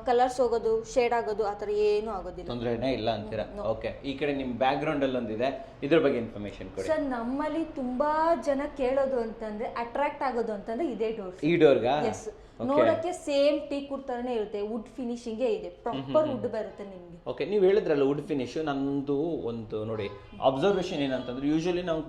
ಕಲರ್ಸ್ ಹೋಗೋದು, ಶೇಡ್ ಆಗೋದು ಆ ಥರ ಏನೂ ಆಗೋದಿಲ್ಲ, ತೊಂದರೆನೇ ಇಲ್ಲ ಅಂತೀರಾ? ಓಕೆ, ಈ ಕಡೆ ನಿಮ್ಮ ಬ್ಯಾಕ್ ಗ್ರೌಂಡ್ ಅಲ್ಲಿ ಒಂದಿದೆ, ಇದ್ರ ಬಗ್ಗೆ ಇನ್ಫಾರ್ಮೇಶನ್ ಕೊಡಿ ಸರ್. ನಮ್ಮಲ್ಲಿ ತುಂಬಾ ಜನ ಕೇಳೋದು ಅಂತಂದ್ರೆ, ಅಟ್ರಾಕ್ಟ್ ಆಗೋದು ಅಂತಂದ್ರೆ ಇದೇ ಡೋರ್. ಈ ಡೋರ್ಗಾ? ಎಸ್, ನೋಡಕ್ಕೆ ಸೇಮ್ ಟೀಕುಡ್ ತರನೇ ಇರುತ್ತೆ. ವುಡ್ ಫಿನಿಶಿಂಗ್ ಇದೆ, ಪ್ರಾಪರ್ ವುಡ್ ಬರುತ್ತೆ ನಿಮ್ಗೆ. ಓಕೆ, ನೀವು ಹೇಳಿದ್ರಲ್ಲ ವುಡ್ ಫಿನಿಶ್, ನಂದು ಒಂದು ನೋಡಿ ಅಬ್ಸರ್ವೇಷನ್ ಏನಂತಂದ್ರೆ, ಯೂಶಲಿ ನಾವು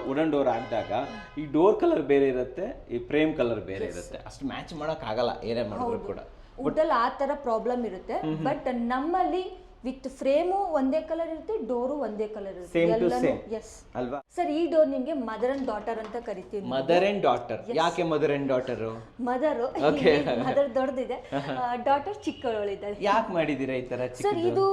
ವುಡನ್ ಡೋರ್ ಹಾಕಿದಾಗ ಈ ಡೋರ್ ಕಲರ್ ಬೇರೆ ಇರುತ್ತೆ, ಈ ಫ್ರೇಮ್ ಕಲರ್ ಬೇರೆ ಇರುತ್ತೆ. ಅಷ್ಟು ಮ್ಯಾಚ್ ಮಾಡಕ್ ಆಗಲ್ಲ ಏನೇ ಮಾಡಿದ್ರು ಕೂಡ. ವುಡ್ ಅಲ್ಲಿ ಆ ತರ ಪ್ರಾಬ್ಲಮ್ ಇರುತ್ತೆ. ಬಟ್ ನಮ್ಮಲ್ಲಿ ವಿತ್ ಫ್ರೇಮು ಒಂದೇ ಕಲರ್ ಇರುತ್ತೆ, ಡೋರು ಒಂದೇ ಕಲರ್ ಇರುತ್ತೆ, ಎಲ್ಲಾನು. ಎಸ್ ಅಲ್ವಾ ಸರ್. ಈ ಡೋರ್ ನಿಮ್ಗೆ ಮದರ್ ಅಂಡ್ ಡಾಟರ್ ಅಂತ ಕರಿತೀವಿ. Mother and daughter. ಯಾಕೆ ಮದರ್ ಅಂಡ್ ಡಾಟರ್? ಮದರ್ ದೊಡ್ಡದಿದೆ, ಡಾಟರ್ ಚಿಕ್ಕವಳಿದ್ದಾಳೆ. ಯಾಕೆ ಮಾಡಿದೀರಾ ಈ ತರ? ಸರ್ ಇದು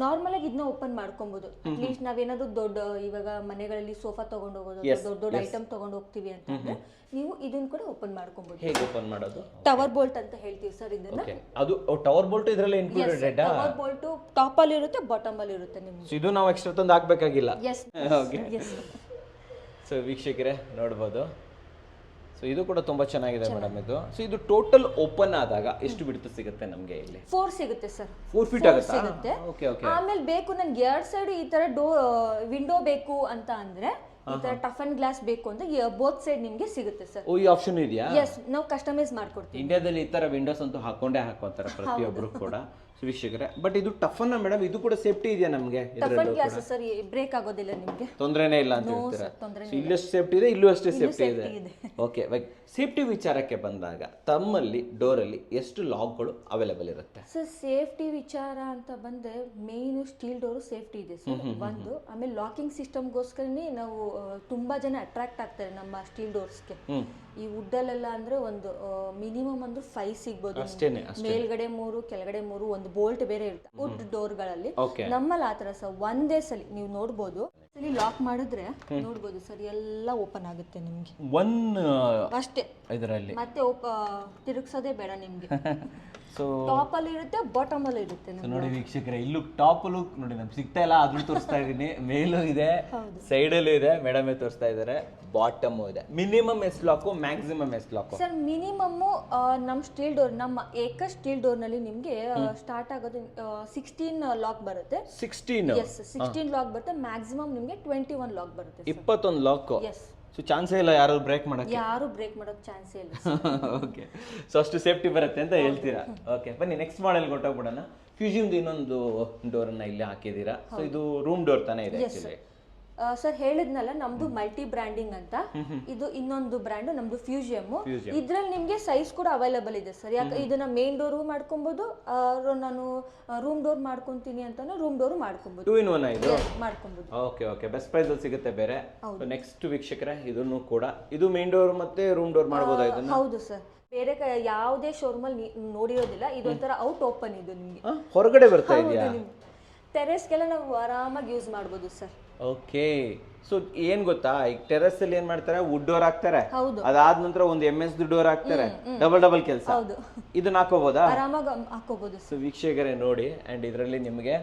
ನಾರ್ಮಲ್ ಆಗಿ ಇದನ್ನ ಓಪನ್ ಮಾಡ್ಕೊಬಹುದು. ಅಟ್ಲೀಸ್ಟ್ ನಾವೇನಾದ್ರು ದೊಡ್ಡ ಇವಾಗ ಮನೆಗಳಲ್ಲಿ ಸೋಫಾ ತಗೊಂಡು ಹೋಗೋದು, ದೊಡ್ಡ ಐಟಮ್ ತಗೊಂಡು ಹೋಗ್ತೀವಿ ಅಂತಂದ್ರೆ ನೀವು ಇದನ್ನ ಕೂಡ ಓಪನ್ ಮಾಡ್ಕೊಬಹುದು. ಹೇಗೆ ಓಪನ್ ಮಾಡೋದು? ಟವರ್ ಬೋಲ್ಟ್ ಅಂತ ಹೇಳ್ತೀವಿ ಸರ್ ಇದನ್ನ. ಅದು ಟವರ್ ಬೋಲ್ಟ್ ಇದರಲ್ಲಿ ಇನ್ಕ್ಲೂಡೆಡ್? ಟವರ್ ಬೋಲ್ಟ್ ಟಾಪ್ ಅಲ್ಲಿ ಇರುತ್ತೆ, ಬಾಟಮ್ ಅಲ್ಲಿ ಇರುತ್ತೆ ನಿಮ್ಗೆ. ಇದು ನಾವು ಎಕ್ಸ್ಟ್ರಾ ತಂದು ಹಾಕ್ಬೇಕಾಗಿಲ್ಲ. ಎಸ್. ಓಕೆ, ಸೊ ವೀಕ್ಷಕರೇ ನೋಡ್ಬೋದು. ಸೊ ಸೊ ಇದು ಕೂಡ ತುಂಬಾ ಚೆನ್ನಾಗಿದೆ ಮೇಡಮ್ ಇದು. ಸೊ ಇದು ಟೋಟಲ್ ಓಪನ್ ಆದಾಗ ಎಷ್ಟು ಬಿಡ್ತು ಸಿಗುತ್ತೆ ನಮಗೆ ಇಲ್ಲಿ? 4 ಸಿಗುತ್ತೆ ಸರ್. 4 ಫೀಟ್ ಆಗುತ್ತಾ? ಸಿಗುತ್ತೆ. Okay okay. ಆಮೇಲೆ ಬೇಕು ನನ್ಗೆ 2 ಸೈಡ್ ಈ ತರ ವಿಂಡೋ ಬೇಕು ಅಂತ ಅಂದ್ರೆ ಈ ತರ ಟಫ್ ಅಂಡ್ ಗ್ಲಾಸ್ ಬೇಕು ಅಂತ ಬೋತ್ ಸೈಡ್ ನಿಮ್ಗೆ ಸಿಗುತ್ತೆ ಸರ್. ಓ, ಈ ಆಪ್ಷನ್ ಇದೆಯಾ? ಎಸ್, ನಾವು ಕಸ್ಟಮೈಸ್ ಮಾಡ್ಕೊಡ್ತೀವಿ. ಇಂಡಿಯಾದಲ್ಲಿ ಈ ತರ ವಿಂಡೋಸ್ ಅಂತೂ ಹಾಕೊಂಡೇ ಹಾಕೋತಾರೆ ಪ್ರತಿಯೊಬ್ರು ಕೂಡ. ಸೊ ವೀಕ್ಷಕರೇ, ಬಟ್ ಇದು ಟಫ್ ಅನ್ನ ಮೇಡಮ್, ಇದು ಕೂಡ ಸೇಫ್ಟಿ ಇದೆಯಾ ನಮಗೆ? Tough and glass sir, break ಆಗೋದಿಲ್ಲ ನಿಮ್ಗೆ, ತೊಂದರೆನೇ ಇಲ್ಲ ಅಂತ ಹೇಳ್ತೀರಾ? ಸೊ ಇಲ್ಲಷ್ಟು ಸೇಫ್ಟಿ ಇದೆ, ಇಲ್ಲೂ ಅಷ್ಟೇ ಸೇಫ್ಟಿ ಇದೆ. ಓಕೆ, ಸೇಫ್ಟಿ ವಿಚಾರಕ್ಕೆ ಬಂದಾಗ ತಮ್ಮಲ್ಲಿ ಡೋರಲ್ಲಿ ಎಷ್ಟು ಲಾಕ್ಗಳು ಅವೈಲೇಬಲ್ ಇರುತ್ತೆ ಸರ್? ಸೇಫ್ಟಿ ವಿಚಾರ ಅಂತ ಬಂದ್ರೆ ಮೇನ್ ಸ್ಟೀಲ್ ಡೋರ್ ಸೇಫ್ಟಿ ಇದೆ ಸರ್ ಒಂದು. ಆಮೇಲೆ ಲಾಕಿಂಗ್ ಸಿಸ್ಟಮ್ಗೋಸ್ಕರನೇ ನಾವು ತುಂಬಾ ಜನ ಅಟ್ರಾಕ್ಟ್ ಆಗ್ತಾರೆ ನಮ್ಮ ಸ್ಟೀಲ್ ಡೋರ್ಸ್ಗೆ. ಈ ವುಡ್ ಅಲ್ಲೆಲ್ಲ ಅಂದ್ರೆ ಒಂದು ಮಿನಿಮಮ್ ಅಂದ್ರೆ 5 ಸಿಗ್ಬೋದು, ಮೇಲ್ಗಡೆ 3 ಕೆಳಗಡೆ 3, ಒಂದು ಬೋಲ್ಟ್ ಬೇರೆ ಇರುತ್ತೆ ವುಡ್ ಡೋರ್ಗಳಲ್ಲಿ. ನಮ್ಮಲ್ಲಿ ಆತರ ಸರ್ ಒಂದೇ ಸಲ ನೀವು ನೋಡ್ಬೋದು, ಲಾಕ್ ಮಾಡಿದ್ರೆ ನೋಡ್ಬೋದು ಸರ್, ಎಲ್ಲ ಓಪನ್ ಆಗುತ್ತೆ ನಿಮ್ಗೆ ಅಷ್ಟೇ ಇದರಲ್ಲಿ. ಮತ್ತೆ ತಿರುಗಿಸೋದೇ ಬೇಡ ನಿಮ್ಗೆ. ಸೊ ಟಾಪ್ ಅಲ್ಲಿ ಇರುತ್ತೆ, ಬಾಟಮ್ ಅಲ್ಲಿ ಇರುತ್ತೆ. ನೋಡಿ ವೀಕ್ಷಕರೇ, ಇಲ್ಲೂ ಟಾಪ್ ಅಲ್ಲೂ ನೋಡಿ ನಮ್ಗೆ ಸಿಗ್ತಾ ಇಲ್ಲ, ಆದ್ರೂ ತೋರಿಸ್ತಾ ಇದೀನಿ. ಮೇಲೂ ಇದೆ, ಸೈಡ್ ಅಲ್ಲೂ ಇದೆ, ಮೇಡಮ್ ತೋರಿಸ್ತಾ ಇದಾರೆ. ಬಾಟಮ್ ಇದೆ. ಮಿನಿಮಮ್ ಎಷ್ಟು ಲಾಕು, ಮ್ಯಾಕ್ಸಿಮಮ್ ಎಷ್ಟು ಲಾಕು ಸರ್? ಮಿನಿಮಮ್ ನಮ್ಮ ಸ್ಟೀಲ್ ಡೋರ್, ನಮ್ಮ ಏಕರ್ ಸ್ಟೀಲ್ ಡೋರ್ ನಲ್ಲಿ ನಿಮ್ಗೆ ಸ್ಟಾರ್ಟ್ ಆಗೋದು 16 ಲಾಕ್ ಬರುತ್ತೆ. 16? ಎಸ್, 16 ಲಾಕ್ ಬರುತ್ತೆ. ಮ್ಯಾಕ್ಸಿಮಮ್ ನಿಮ್ಗೆ 21 ಲಾಕ್ ಬರುತ್ತೆ. 21 ಲಾಕ್? ಎಸ್. ಸೊ ಚಾನ್ಸೇ ಇಲ್ಲ ಯಾರು ಬ್ರೇಕ್ ಮಾಡಕ್ಕೆ? ಯಾರು ಬ್ರೇಕ್ ಮಾಡೋಕೆ ಚಾನ್ಸೇ ಇಲ್ಲ. ಓಕೆ, ಸೊ ಅಷ್ಟು ಸೇಫ್ಟಿ ಬರುತ್ತೆ ಅಂತ ಹೇಳ್ತೀರಾ. ಓಕೆ, ಬನ್ನಿ ನೆಕ್ಸ್ಟ್ ಮಾಡೆಲ್ ಕೊಟ್ಟೋಗ್ಬಿಡೋಣ. ಫ್ಯೂಷನ್ದು ಇನ್ನೊಂದು ಡೋರ್ ಅನ್ನ ಇಲ್ಲಿ ಹಾಕಿದೀರಾ. ಸೊ ಇದು ರೂಮ್ ಡೋರ್ ತಾನೇ ಇದೆ ಆಕ್ಚುಲಿ? ಸರ್ ಹೇಳಿದ್ನಲ್ಲ, ನಮ್ದು ಮಲ್ಟಿ ಬ್ರ್ಯಾಂಡಿಂಗ್ ಅಂತ. ಇದು ಇನ್ನೊಂದು ಬ್ರ್ಯಾಂಡ್ ನಮ್ದು ಫ್ಯೂಸಿಯಮ್. ಇದ್ರಲ್ಲಿ ನಿಮ್ಗೆ ಸೈಜ್ ಕೂಡ ಅವೈಲೇಬಲ್ ಇದೆ ಸರ್. ಯಾಕೆ ಇದನ್ನ ಮೇನ್ ಡೋರ್ ಮಾಡ್ಕೊಬಹುದು, ನಾನು ರೂಮ್ ಡೋರ್ ಮಾಡ್ಕೊಂತೀನಿ ಅಂತಾನು ರೂಮ್ ಡೋರ್ ಮಾಡ್ಕೊಬಹುದು. 2 in 1 ಇದು ಮಾಡ್ಕೊಬಹುದು. ಓಕೆ ಓಕೆ, ಬೆಸ್ಟ್ ಪ್ರೈಸ್ ಅಲ್ಲಿ ಸಿಗುತ್ತೆ ಬೇರೆ. ನೆಕ್ಸ್ಟ್ ವೀಕ್ಷಕರೇ, ಇದನ್ನು ಕೂಡ ಇದು ಮೇನ್ ಡೋರ್ ಮತ್ತೆ ರೂಮ್ ಡೋರ್ ಮಾಡಬಹುದಾ ಇದನ್ನ? ಹೌದು ಸರ್, ಬೇರೆ ಯಾವುದೇ ಶೋರೂಮ್ ಅಲ್ಲಿ ನೋಡಿರೋದಿಲ್ಲ. ಇದೊಂಥರ ಔಟ್ ಓಪನ್ ಇದು ನಿಮ್ಗೆ ಹೊರಗಡೆ ಬರ್ತಾ ಇದೆಯಾ? ಟೆರೆಸ್ಗೆಲ್ಲ ನಾವು ಆರಾಮಾಗಿ ಯೂಸ್ ಮಾಡಬಹುದು ಸರ್. ಓಕೆ, ಸೊ ಏನ್ ಗೊತ್ತಾ, ಈಗ ಟೆರೆಸ್ ಅಲ್ಲಿ ಏನ್ ಮಾಡ್ತಾರೆ, ವುಡ್ ಡೋರ್ ಹಾಕ್ತಾರೆ, ಹೌದು. ಅದಾದ ನಂತರ ಒಂದು MS ಡೋರ್ ಹಾಕ್ತಾರೆ, ಡಬಲ್ ಕೆಲಸ. ಇದನ್ನ ಹಾಕೋಬಹುದಾ? ಆರಾಮಾಗಿ ಹಾಕೋಬಹುದು. ಸೊ ವೀಕ್ಷಕರೇ ನೋಡಿ, ಅಂಡ್ ಇದರಲ್ಲಿ ನಿಮಗೆ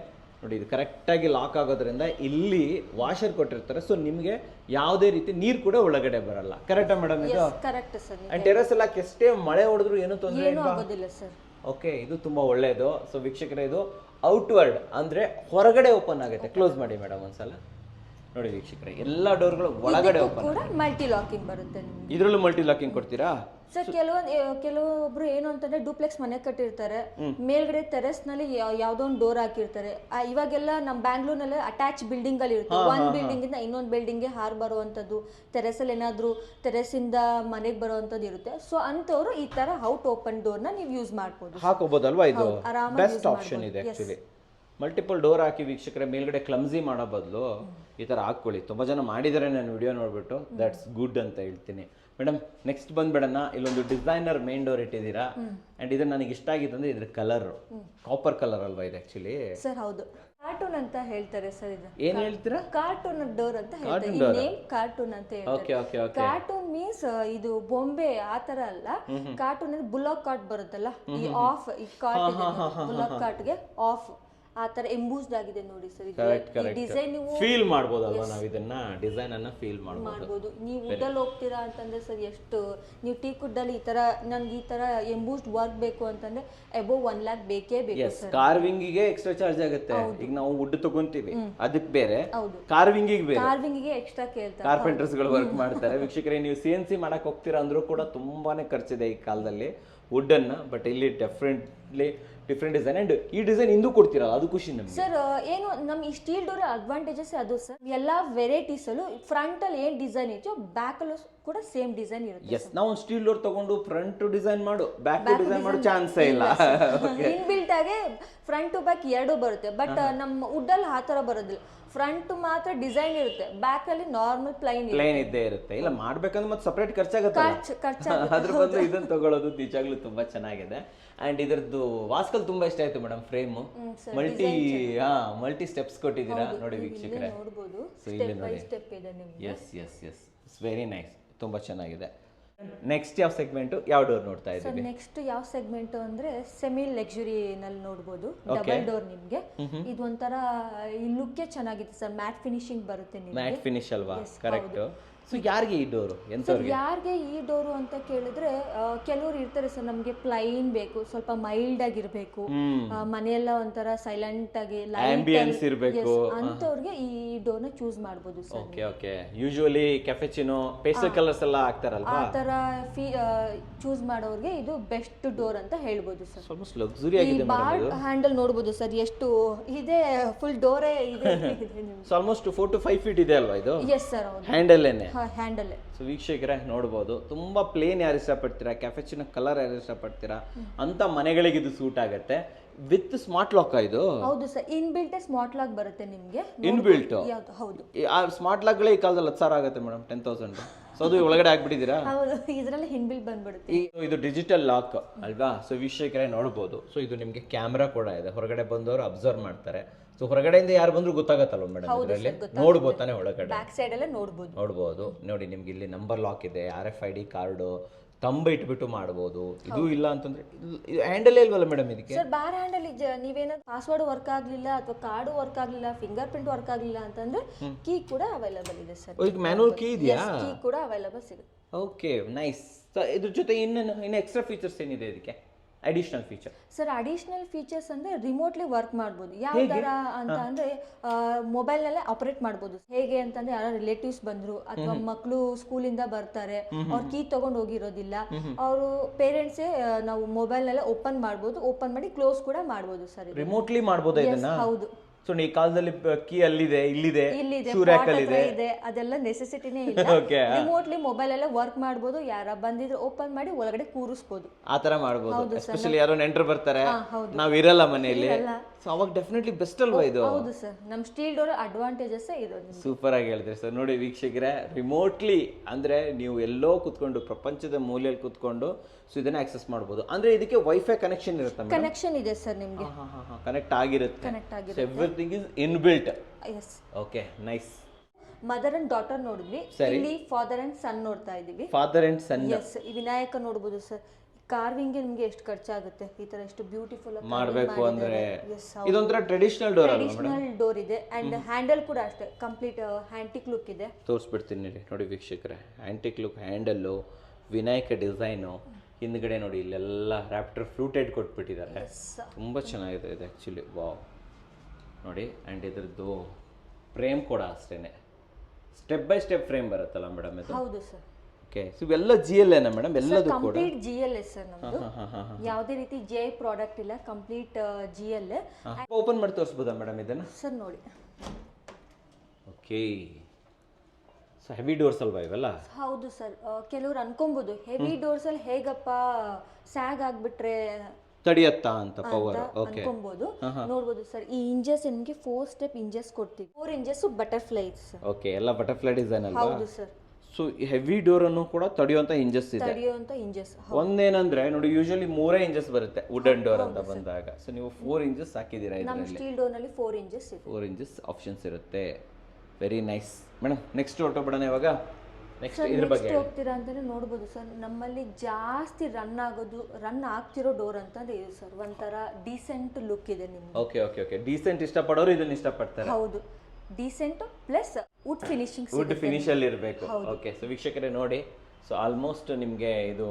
ನೋಡಿ ಇದು ಕರೆಕ್ಟ್ ಆಗಿ ಲಾಕ್ ಆಗೋದ್ರಿಂದ ಇಲ್ಲಿ ವಾಷರ್ ಕೊಟ್ಟಿರ್ತಾರೆ. ಸೊ ನಿಮಗೆ ಯಾವುದೇ ರೀತಿ ನೀರು ಕೂಡ ಒಳಗಡೆ ಬರಲ್ಲ. ಕರೆಕ್ಟಾ ಮೇಡಮ್ ಇದು? Correct sir. ಅಂಡ್ ಟೆರೆಸ್ ಎಲ್ಲ ಎಷ್ಟೇ ಮಳೆ ಹೊಡೆದ್ರು ಏನು ತೊಂದರೆ ಆಗೋದಿಲ್ಲ ಸರ್. ಓಕೆ, ಇದು ತುಂಬಾ ಒಳ್ಳೆಯದು. ಸೊ ವೀಕ್ಷಕರೇ, ಇದು ಔಟ್ವರ್ಡ್ ಅಂದ್ರೆ ಹೊರಗಡೆ ಓಪನ್ ಆಗುತ್ತೆ. ಕ್ಲೋಸ್ ಮಾಡಿ ಮೇಡಮ್ ಒಂದ್ಸಲ. ನೋಡಿ ವೀಕ್ಷಕರೇ, ಎಲ್ಲಾ ಡೋರ್ಗಳು ಒಳಗಡೆ ಓಪನ್. ಕೂಡ ಮಲ್ಟಿ ಲಾಕಿಂಗ್ ಬರುತ್ತೆ ನಿಮಗೆ. ಇದರಲ್ಲೂ ಮಲ್ಟಿ ಲಾಕಿಂಗ್ ಕೊಡ್ತೀರಾ ಸರ್? ಕೆಲವೊಬ್ರು ಏನು ಅಂತಂದ್ರೆ ಡೂಪ್ಲೆಕ್ಸ್ ಮನೆ ಕಟ್ಟಿರ್ತಾರೆ, ಮೇಲ್ಗಡೆ ಟೆರೆಸ್ ನಲ್ಲಿ ಯಾವ್ದೋ ಒಂದು ಡೋರ್ ಹಾಕಿರ್ತಾರೆ. ಇವಾಗೆಲ್ಲ ನಮ್ಮ ಬ್ಯಾಂಗ್ಳೂರ್ನಲ್ಲಿ ಅಟ್ಯಾಚ್ ಬಿಲ್ಡಿಂಗ್ ಅಲ್ಲಿ ಇರುತ್ತೆ. ಒಂದ್ ಬಿಲ್ಡಿಂಗ್ ಇಂದ ಇನ್ನೊಂದು ಬಿಲ್ಡಿಂಗ್ ಗೆ ಹಾರ್ ಬರುವಂತದ್ದು, ಟೆರೆಸ್ ಅಲ್ಲಿ ಏನಾದ್ರು ಟೆರೆಸ್ ಇಂದ ಮನೆಗೆ ಬರುವಂತದ್ದು ಇರುತ್ತೆ. ಸೊ ಅಂತವ್ರು ಈ ತರ ಔಟ್ ಓಪನ್ ಡೋರ್ ನ ನೀವು ಯೂಸ್ ಮಾಡ್ಬೋದು, ಹಾಕೋಬಹುದಲ್ವಾ? ಇದು ಬೆಸ್ಟ್ ಆಪ್ಷನ್ ಇದೆ ಆಕ್ಚುಲಿ. ಮಲ್ಟಿಪಲ್ ಡೋರ್ ಹಾಕಿ ವೀಕ್ಷಕರೇ, ಮೇಲ್ಗಡೆ ಕ್ಲಮ್ಸಿ ಮಾಡೋ ಬದಲು ಈ ತರ ಹಾಕೊಳ್ಳಿ. ತುಂಬಾ ಜನ ಮಾಡಿದ್ದಾರೆ, ನಾನು ವಿಡಿಯೋ ನೋಡ್ಬಿಟ್ಟು ದಟ್ಸ್ ಗುಡ್ ಅಂತ ಹೇಳ್ತೀನಿ. ಮೇಡಮ್ ನೆಕ್ಸ್ಟ್ ಬಂದ್ಬಿಡೋಣ. ಇಲ್ಲೊಂದು ಡಿಸೈನರ್ ಮೇನ್ ಡೋರ್ ಇಟ್ಟಿದ್ದೀರಾ, ಅಂಡ್ ಇದು ನನಗೆ ಇಷ್ಟ ಆಗಿತ್ತು ಅಂದ್ರೆ ಇದ್ರ ಕಲರ್ ಕಾಪರ್ ಕಲರ್ ಅಲ್ವಾ ಇದು ಆಕ್ಚುಲಿ? ಸರ್ ಹೌದು, ಕಾರ್ಟೂನ್ ಅಂತ ಹೇಳ್ತಾರೆ ಸರ್. ಇದು ಏನ್ ಹೇಳ್ತೀರಾ? ಕಾರ್ಟೂನ್ ಡೋರ್ ಅಂತ ಹೇಳ್ತಾರೆ. ನೇಮ್ ಕಾರ್ಟೂನ್ ಅಂತ ಹೇಳ್ತಾರೆ. ಕಾರ್ಟೂನ್ ಮೀನ್ಸ್ ಇದು ಬೊಂಬೆ ಆತರ ಅಲ್ಲ. ಕಾರ್ಟೂನ್ ಅಂದ್ರೆ ಬುಲಾಕ್ ಕಾರ್ಟ್ ಬರುತ್ತಲ್ಲ, ಈ ಆಫ್, ಈ ಕಾರ್ಟ್ ಬುಲಾಕ್ ಕಾರ್ಟ್ಗೆ ಆಫ್ ಆ ತರ ಎಂಬೂಸ್ಡ್ ಆಗಿದೆ ನೋಡಿ ಸರ್. ಈ ಡಿಸೈನ್ ನೀವು ಫೀಲ್ ಮಾಡಬಹುದಲ್ವಾ? ನಾವು ಇದನ್ನ ಡಿಸೈನ್ ಅನ್ನ ಫೀಲ್ ಮಾಡಬಹುದು. ನೀವು ವುಡ್ ಹೋಗ್ತೀರಾ ಅಂತಂದ್ರೆ ಸರ್, ಎಷ್ಟು ನೀವು ಟೀ ಕುಡ್ ಅಲ್ಲಿ ಈ ತರ ನನ್ಗೆ ಈ ತರ ಎಂಬೂಸ್ಡ್ ವರ್ಕ್ ಬೇಕು ಅಂತಂದ್ರೆ ಅಬೌವ್ 1 lakh ಬೇಕೇ ಬೇಕು ಸರ್. ಕಾರ್ವಿಂಗ್ ಗೆ ಎಕ್ಸ್ಟ್ರಾ ಚಾರ್ಜ್ ಆಗುತ್ತೆ. ಈಗ ನಾವು ವುಡ್ ತಗೊಂತೀವಿ, ಅದಕ್ಕೆ ಬೇರೆ, ಕಾರ್ವಿಂಗ್ ಗೆ ಬೇರೆ, ಕಾರ್ವಿಂಗ್ ಗೆ ಎಕ್ಸ್ಟ್ರಾ ಕೇಳ್ತಾರೆ. ಕಾರ್ಪೆಂಟರ್ಸ್ ಗಳು ವರ್ಕ್ ಮಾಡ್ತಾರೆ. ವೀಕ್ಷಕರೇ, ನೀವು CNC ಮಾಡಕ್ ಹೋಗ್ತೀರಾ ಅಂದ್ರೂ ಕೂಡ ತುಂಬಾನೇ ಖರ್ಚಿದೆ ಈ ಕಾಲದಲ್ಲಿ ವುಡ್ ಅನ್ನ. ಬಟ್ ಇಲ್ಲಿ ಡಿಫ್ರೆಂಟ್ ಡಿಸೈನ್, ಅಂಡ್ ಈ ಡಿಸೈನ್ ಇಂದು ಕೊಡ್ತೀರಲ್ಲ, ಅದು ಖುಷಿ ನಮ್ಗೆ ಸರ್. ಏನು ನಮ್ಮ ಈ ಸ್ಟೀಲ್ ಡೋರ್ ಅಡ್ವಾಂಟೇಜಸ್ ಅದು ಸರ್, ಎಲ್ಲಾ ವೆರೈಟೀಸ್ ಅಲ್ಲೂ ಫ್ರಂಟ್ ಅಲ್ಲಿ ಏನ್ ಡಿಸೈನ್ ಇದೆಯೋ ಬ್ಯಾಕ್ ಅಲ್ಲೂ ಕೂಡ ಸೇಮ್ ಡಿಸೈನ್ ಇರುತ್ತೆ. ಎಸ್, ನಾವು ಸ್ಟೀಲ್ ಡೋರ್ ತಗೊಂಡು ಫ್ರಂಟ್ ಡಿಸೈನ್ ಮಾಡು, ಬ್ಯಾಕ್ ಡಿಸೈನ್ ಮಾಡೋ ಚಾನ್ಸೇ ಇಲ್ಲ. ಇನ್ ಬಿಲ್ಟ್ ಆಗಿ ಫ್ರಂಟ್ ಟು ಬ್ಯಾಕ್ ಎರಡು ಬರುತ್ತೆ. ಬಟ್ ನಮ್ಮ ವುಡ್ ಅಲ್ಲಿ ಆ ತರ ಬರೋದಿಲ್ಲ. ಫ್ರಂಟ್ ಮಾತ್ರ ಡಿಸೈನ್ ಇರುತ್ತೆ, ಬ್ಯಾಕ್ ಅಲ್ಲಿ ನಾರ್ಮಲ್ ಪ್ಲೈನ್ ಇದ್ದೇ ಇರುತ್ತೆ. ಇಲ್ಲ ಮಾಡ್ಬೇಕಂದ್ರೆ ಮತ್ತೆ ಸಪರೇಟ್ ಖರ್ಚಾಗುತ್ತೆ. ಅದ್ರ ಬದಲು ಇದನ್ನ ತಗೊಳ್ಳೋದು ನಿಜಾಗ್ಲೂ ತುಂಬಾ ಚೆನ್ನಾಗಿದೆ. ಅಂಡ್ ಇದ್ರದ್ದು ವಾಸ್ಕಲ್ ತುಂಬಾ ಇಷ್ಟ ಆಯ್ತು ಮೇಡಮ್. ಫ್ರೇಮ್ ಮಲ್ಟಿ ಸ್ಟೆಪ್ಸ್ ಕೊಟ್ಟಿದ್ದೀರಾ ನೋಡಿ ವೀಕ್ಷಕರೇ. ಸೊ ಇಲ್ಲಿ ನೋಡಿ, yes yes yes, it's very nice, ತುಂಬಾ ಚೆನ್ನಾಗಿದೆ. ನೆಕ್ಸ್ಟ್ ಯಾವ ಸೆಗ್ಮೆಂಟ್, ಯಾವ ಡೋರ್ ನೋಡ್ತಾ ಇದ್ದೀವಿ? ನೆಕ್ಸ್ಟ್ ಯಾವ ಸೆಗ್ಮೆಂಟ್ ಅಂದ್ರೆ ಸೆಮಿ ಲಕ್ಸುರಿ ನಲ್ಲಿ ನೋಡಬಹುದು. ಡಬಲ್ ಡೋರ್ ನಿಮ್ಗೆ ಇದು ಒಂಥರ ಲುಕ್ ಚೆನ್ನಾಗಿದೆ ಸರ್. ಮ್ಯಾಟ್ ಫಿನಿಶಿಂಗ್ ಬರುತ್ತೆ ನಿಮ್ಗೆ. ಮ್ಯಾಟ್ ಫಿನಿಶ್ ಅಲ್ವಾ? ಕರೆಕ್ಟ್. ಸೊ ಯಾರಿಗೆ ಈ ಡೋರು ಎಂಥವ್ರಿಗೆ? ಯಾರಿಗೆ ಈ ಡೋರು ಅಂತ ಕೇಳಿದ್ರೆ ಕೆಲವರು ಇರ್ತಾರೆ ಸರ್, ನಮಗೆ ಪ್ಲೈನ್ ಬೇಕು, ಸ್ವಲ್ಪ ಮೈಲ್ಡ್ ಆಗಿರ್ಬೇಕು, ಮನೆಯೆಲ್ಲ ಒಂಥರ ಸೈಲೆಂಟ್ ಆಗಿ ಆಂಬಿಯನ್ಸ್ ಇರಬೇಕು ಅಂತವ್ರಿಗೆ ಈ ಡೋರ್ನ ಚೂಸ್ ಮಾಡ್ಬೋದು sir. Okay okay. Usually cappuccino pastel colours ಎಲ್ಲ ಹಾಕ್ತಾರಲ್ವಾ, ಆ ತರ ಚೂಸ್ ಮಾಡೋರಿಗೆ ಇದು ಬೆಸ್ಟ್ ಡೋರ್ ಅಂತ ಹೇಳ್ಬೋದು ಸರ್. ಆಲ್ಮೋಸ್ಟ್ ಲಕ್ಸುರಿ ಆಗಿದೆ. ಬಾರ್ ಹ್ಯಾಂಡಲ್ ನೋಡ್ಬೋದು ಸರ್, ಎಷ್ಟು ಇದೆ, ಫುಲ್ ಡೋರೇ ಇದೆ. ಸೊ ಆಲ್ಮೋಸ್ಟ್ 4 to 5 feet ಇದೆ ಅಲ್ವಾ ಇದು? ಎಸ್ ಸರ್, ಹೌದು, ಹ್ಯಾಂಡಲ್ಲೇನೆ. ಹ್ಯಾಂಡಲ್. ಸೊ ವೀಕ್ಷಕರೇ ನೋಡ್ಬೋದು, ತುಂಬಾ ಪ್ಲೇನ್ ಯಾರು ಇಷ್ಟಪಡ್ತೀರಾ, ಕ್ಯಾಫೆಚಿನೋ ಕಲರ್ ಯಾರು ಇಷ್ಟಪಡ್ತೀರಾ ಅಂತ ಮನೆಗಳಿಗೆ ಇದು ಸೂಟ್ ಆಗುತ್ತೆ. ವಿತ್ ಸ್ಮಾರ್ಟ್ ಲಾಕ್ ಇದು? ಹೌದು ಸರ್, ಇನ್ಬಿಲ್ಟ್ ಸ್ಮಾರ್ಟ್ ಲಾಕ್ ಬರುತ್ತೆ ನಿಮಗೆ. ಇನ್ಬಿಲ್ಟ್? ಹೌದು. ಆ ಸ್ಮಾರ್ಟ್ ಲಾಕ್ಗಳೇ ಈ ಕಾಲದಲ್ಲಿ 10,000 ಆಗುತ್ತೆ ಮೇಡಮ್, 10,000. ಸೊ ಅದು ಒಳಗಡೆ ಹಾಕ್ಬಿಟ್ಟಿದ್ದೀರಾ? ಹೌದು, ಇದರಲ್ಲಿ ಇನ್ಬಿಲ್ಟ್ ಬಂದ್ಬಿಡುತ್ತೆ. ಇದು ಡಿಜಿಟಲ್ ಲಾಕ್ ಅಲ್ವಾ? ಸೊ ವೀಕ್ಷಕರೇ ನೋಡ್ಬೋದು, ಸೊ ಇದು ನಿಮಗೆ ಕ್ಯಾಮ್ರಾ ಕೂಡ ಇದೆ, ಹೊರಗಡೆ ಬಂದವರು ಅಬ್ಸರ್ವ್ ಮಾಡ್ತಾರೆ. ಸೊ ಹೊರಗಡೆಯಿಂದ ಯಾರು ಬಂದ್ರು ಗೊತ್ತಾಗತ್ತಲ್ವ ಮೇಡಮ್, ಇದರಲ್ಲಿ ನೋಡ್ಬೋದು ತಾನೆ, ಒಳಗಡೆ ಬ್ಯಾಕ್ ಸೈಡ್ ಎಲ್ಲ ನೋಡ್ಬೋದು. ನೋಡಿ ನಿಮ್ಗೆ ಇಲ್ಲಿ ನಂಬರ್ ಲಾಕ್ ಇದೆ, RFID ಕಾರ್ಡು, ತಂಬ ಇಟ್ಬಿಟ್ಟು ಮಾಡ್ಬೋದು. ಇದು ಇಲ್ಲ ಅಂತಂದ್ರೆ ಇದು ಹ್ಯಾಂಡಲ್ ಇಲ್ವಲ್ಲ ಮೇಡಮ್ ಇದಕ್ಕೆ? ಸರ್, ಬಾರ್ ಹ್ಯಾಂಡಲ್ ನೀವೇನಾದ್ರು ಪಾಸ್ವರ್ಡ್ ವರ್ಕ್ ಆಗ್ಲಿಲ್ಲ ಅಥವಾ ಕಾರ್ಡು ವರ್ಕ್ ಆಗ್ಲಿಲ್ಲ, ಫಿಂಗರ್ ಪ್ರಿಂಟ್ ವರ್ಕ್ ಆಗ್ಲಿಲ್ಲ ಅಂತಂದ್ರೆ ಕೀ ಕೂಡ ಅವೈಲೇಬಲ್ ಇದೆ ಸರ್. ಇದು ಮ್ಯಾನುವಲ್ ಕೀ ಇದೆಯಾ? ಕೀ ಕೂಡ ಅವೈಲೇಬಲ್ ಸಿಗುತ್ತೆ. Okay, nice. ಇದ್ರ ಜೊತೆ ಇನ್ನು ಎಕ್ಸ್ಟ್ರಾ ಫೀಚರ್ಸ್ ಏನಿದೆ ಇದಕ್ಕೆ? Additional feature sir, additional features ಅಂದ್ರೆ ರಿಮೋಟ್ಲಿ ವರ್ಕ್ ಮಾಡ್ಬೋದು. ಯಾವ ತರ ಅಂತ ಅಂದ್ರೆ ಮೊಬೈಲ್ ನಲ್ಲೇ ಆಪರೇಟ್ ಮಾಡ್ಬೋದು. ಹೇಗೆ ಅಂತಂದ್ರೆ ಯಾರು ರಿಲೇಟಿವ್ಸ್ ಬಂದ್ರು ಅಥವಾ ಮಕ್ಕಳು ಸ್ಕೂಲಿಂದ ಬರ್ತಾರೆ, ಅವ್ರ ಕೀ ತಗೊಂಡು ಹೋಗಿರೋದಿಲ್ಲ, ಅವರು ಪೇರೆಂಟ್ಸೇ ನಾವು ಮೊಬೈಲ್ ನಲ್ಲೇ ಓಪನ್ ಮಾಡ್ಬೋದು, ಓಪನ್ ಮಾಡಿ ಕ್ಲೋಸ್ ಕೂಡ ಮಾಡ್ಬೋದು ಸರ್. ರಿಮೋಟ್ಲಿ ಮಾಡ್ಬೋದು ಇದನ್ನ? ಹೌದು. ಸೊ ಈ ಕಾಲದಲ್ಲಿ ಕೀ ಅಲ್ಲಿದೆ, ಇಲ್ಲಿದೆ, ಅದೆಲ್ಲ ನೆಸೆಸಿಟಿನೇ ಇಲ್ಲ. ರಿಮೋಟ್ಲಿ ಮೊಬೈಲ್ ಎಲ್ಲ ವರ್ಕ್ ಮಾಡ್ಬೋದು. ಯಾರ ಬಂದಿದ್ರೆ ಓಪನ್ ಮಾಡಿ ಒಳಗಡೆ ಕೂರಿಸಬಹುದು, ಆ ತರ ಮಾಡಬಹುದು. ಎಸ್ಪೆಷಲಿ ಯಾರೋ ನೆಂಟರು ಬರ್ತಾರೆ, ನಾವ್ ಇರಲ್ಲ ಮನೆಯಲ್ಲಿ, ಸೊ ಅವಾಗ ಡೆಫಿನೆಟ್ಲಿ ಬೆಸ್ಟ್ ಅಲ್ವಾ ಇದು? ಹೌದು ಸರ್, ನಮ್ ಸ್ಟೀಲ್ ಡೋರ್ ಅಡ್ವಾಂಟೇಜಸ್ ಇದು. ಸೂಪರ್ ಆಗಿ ಹೇಳ್ತೀರಿ ಸರ್. ನೋಡಿ ವೀಕ್ಷಕರೇ, ರಿಮೋಟ್ಲಿ ಅಂದ್ರೆ ನೀವು ಎಲ್ಲೋ ಕುತ್ಕೊಂಡು, ಪ್ರಪಂಚದ ಮೂಲೆಯಲ್ಲಿ ಕುತ್ಕೊಂಡು ಸೊ ಇದನ್ನ ಆಕ್ಸೆಸ್ ಮಾಡಬಹುದು. ಅಂದ್ರೆ ಇದಕ್ಕೆ ವೈಫೈ ಕನೆಕ್ಷನ್ ಇರುತ್ತೆ? ಕನೆಕ್ಷನ್ ಇದೆ ಸರ್, ನಿಮಗೆ ಕನೆಕ್ಟ್ ಆಗಿರುತ್ತೆ. Everything is inbuilt. Yes. Okay, nice. Mother and daughter ನೋಡಿದ್ವಿ, ಇಲ್ಲಿ ಫಾದರ್ ಅಂಡ್ ಸನ್ ನೋಡ್ತಾ ಇದೀವಿ. Father and son. ಎಸ್, ಈ ವಿನಾಯಕ ನೋಡಬಹುದು ಸರ್. ಕಾರ್ವಿಂಗ್ ನಿಮಗೆ ಎಷ್ಟು ಖರ್ಚಾಗುತ್ತೆ ಈ ತರ ಎಷ್ಟು ಬ್ಯೂಟಿಫುಲ್ ಆಗಿ ಮಾಡಬೇಕು ಅಂದ್ರೆ? ಇದೊಂಥರ ಟ್ರೆಡಿಷನಲ್ ಡೋರ್ ಅಲ್ವಾ? ಟ್ರೆಡಿಷನಲ್ ಡೋರ್ ಇದೆ ಅಂಡ್ ಹ್ಯಾಂಡಲ್ ಕೂಡ ಅಷ್ಟೇ ಕಂಪ್ಲೀಟ್ ಆಂಟಿಕ್ ಲುಕ್ ಇದೆ. ತೋರಿಸ್ಬಿಡ್ತೀನಿ ನೋಡಿ ವೀಕ್ಷಕರೇ, antique look handle, Vinayaka design, ಹಿಂದ್ಗಡೆ ನೋಡಿ ಇಲ್ಲೆಲ್ಲ ರ್ಯಾಪ್ಟರ್ ಫ್ಲೂಟೆಡ್ ಕೊಟ್ಬಿಟ್ಟಿದ್ದಾರೆ. ತುಂಬ ಚೆನ್ನಾಗಿದೆ ಇದು ಆ್ಯಕ್ಚುಲಿ. ವಾವ್ ನೋಡಿ. ಆ್ಯಂಡ್ ಇದ್ರದ್ದು ಫ್ರೇಮ್ ಕೂಡ ಅಷ್ಟೇನೆ, ಸ್ಟೆಪ್ ಬೈ ಸ್ಟೆಪ್ ಫ್ರೇಮ್ ಬರುತ್ತಲ್ಲ ಮೇಡಮ್ ಇದು? ಹೌದು ಸರ್. ಓಕೆ, ಸೊ ಇವೆಲ್ಲ GL ಮೇಡಮ್? ಎಲ್ಲದೂ ಕೂಡ ಕಂಪ್ಲೀಟ್ GL ಸರ್ ನಮ್ಮದು. ಯಾವುದೇ ರೀತಿ GI ಪ್ರಾಡಕ್ಟ್ ಇಲ್ಲ, ಕಂಪ್ಲೀಟ್ GL. ಓಪನ್ ಮಾಡಿ ತೋರಿಸ್ಬೋದಾ ಮೇಡಮ್ ಇದನ್ನ? ಸರ್ ನೋಡಿ. ಓಕೆ, ಸೊ ಹೆವಿ ಡೋರ್ಸ್ ಅಲ್ವಾ ಇವೆಲ್ಲ? ಹೌದು ಸರ್. ಕೆಲವರು ಅನ್ಕೊಂಬೋದು ಹೆವಿ ಡೋರ್ಸ್ ಅಲ್ಲಿ ಹೇಗಪ್ಪ ಸ್ಯಾಗ್ ಆಗ್ಬಿಟ್ರೆ ತಡಿಯತ್ತಾ ಅಂತ ಪವರ್ ಅನ್ಕೊಂಬೋದು. ನೋಡ್ಬೋದು ಸರ್, ಈ ಇಂಜಸ್ ನಿಮಗೆ 4 ಸ್ಟೆಪ್ ಇಂಜಸ್ ಕೊಡ್ತೀವಿ. 4 ಇಂಜಸ್ ಬಟರ್ಫ್ಲೈಸ್. ಓಕೆ, ಎಲ್ಲ ಬಟರ್ಫ್ಲೈ ಡಿಸೈನ್ ಅಲ್ವಾ? ಹೌದು ಸರ್. ಸೊ ಹೆವಿ ಡೋರ್ ಅನ್ನು ಕೂಡ ತಡೆಯುವಂತ ಇಂಜಸ್ ಇದೆ. ಒಂದೇನಂದ್ರೆ ನೋಡಿ, ಯೂಶಲಿ 3 ಇಂಜಸ್ ಬರುತ್ತೆ ವುಡನ್ ಡೋರ್ ಅಂತ ಬಂದಾಗ. ಸೊ ನೀವು 4 ಇಂಜಸ್ ಹಾಕಿದ್ದೀರಾ ಇದರಲ್ಲಿ. ನಮ್ಮ ಸ್ಟೀಲ್ ಡೋರ್ ನಲ್ಲಿ 4 ಇಂಜಸ್ ಇದೆ. 4 ಇಂಜಸ್ ಆಪ್ಷನ್ಸ್ ಇರುತ್ತೆ. Very nice madam. ನೆಕ್ಸ್ಟ್ ಹೊರಟೋಗ್ಬಿಡೋಣ ಇವಾಗ. ನೆಕ್ಸ್ಟ್ ಇದ್ರ ಬಗ್ಗೆ ಹೋಗ್ತೀರಾ ಅಂತಾನೆ ನೋಡ್ಬೋದು ಸರ್. ನಮ್ಮಲ್ಲಿ ಜಾಸ್ತಿ ರನ್ ಆಗ್ತಿರೋ ಡೋರ್ ಅಂತಂದ್ರೆ ಇದು ಸರ್. ಒಂಥರ ಡೀಸೆಂಟ್ ಲುಕ್ ಇದೆ ನಿಮ್ಗೆ. Okay okay okay. ಡೀಸೆಂಟ್ ಇಷ್ಟಪಡೋರು ಇದನ್ನ ಇಷ್ಟಪಡ್ತಾರೆ. ಹೌದು, decent plus wood finishing. Wood finish ಅಲ್ಲಿ ಇರಬೇಕು. ಓಕೆ, ಸೊ ವೀಕ್ಷಕರೇ ನೋಡಿ, ಸೊ ಆಲ್ಮೋಸ್ಟ್ ನಿಮಗೆ ಇದು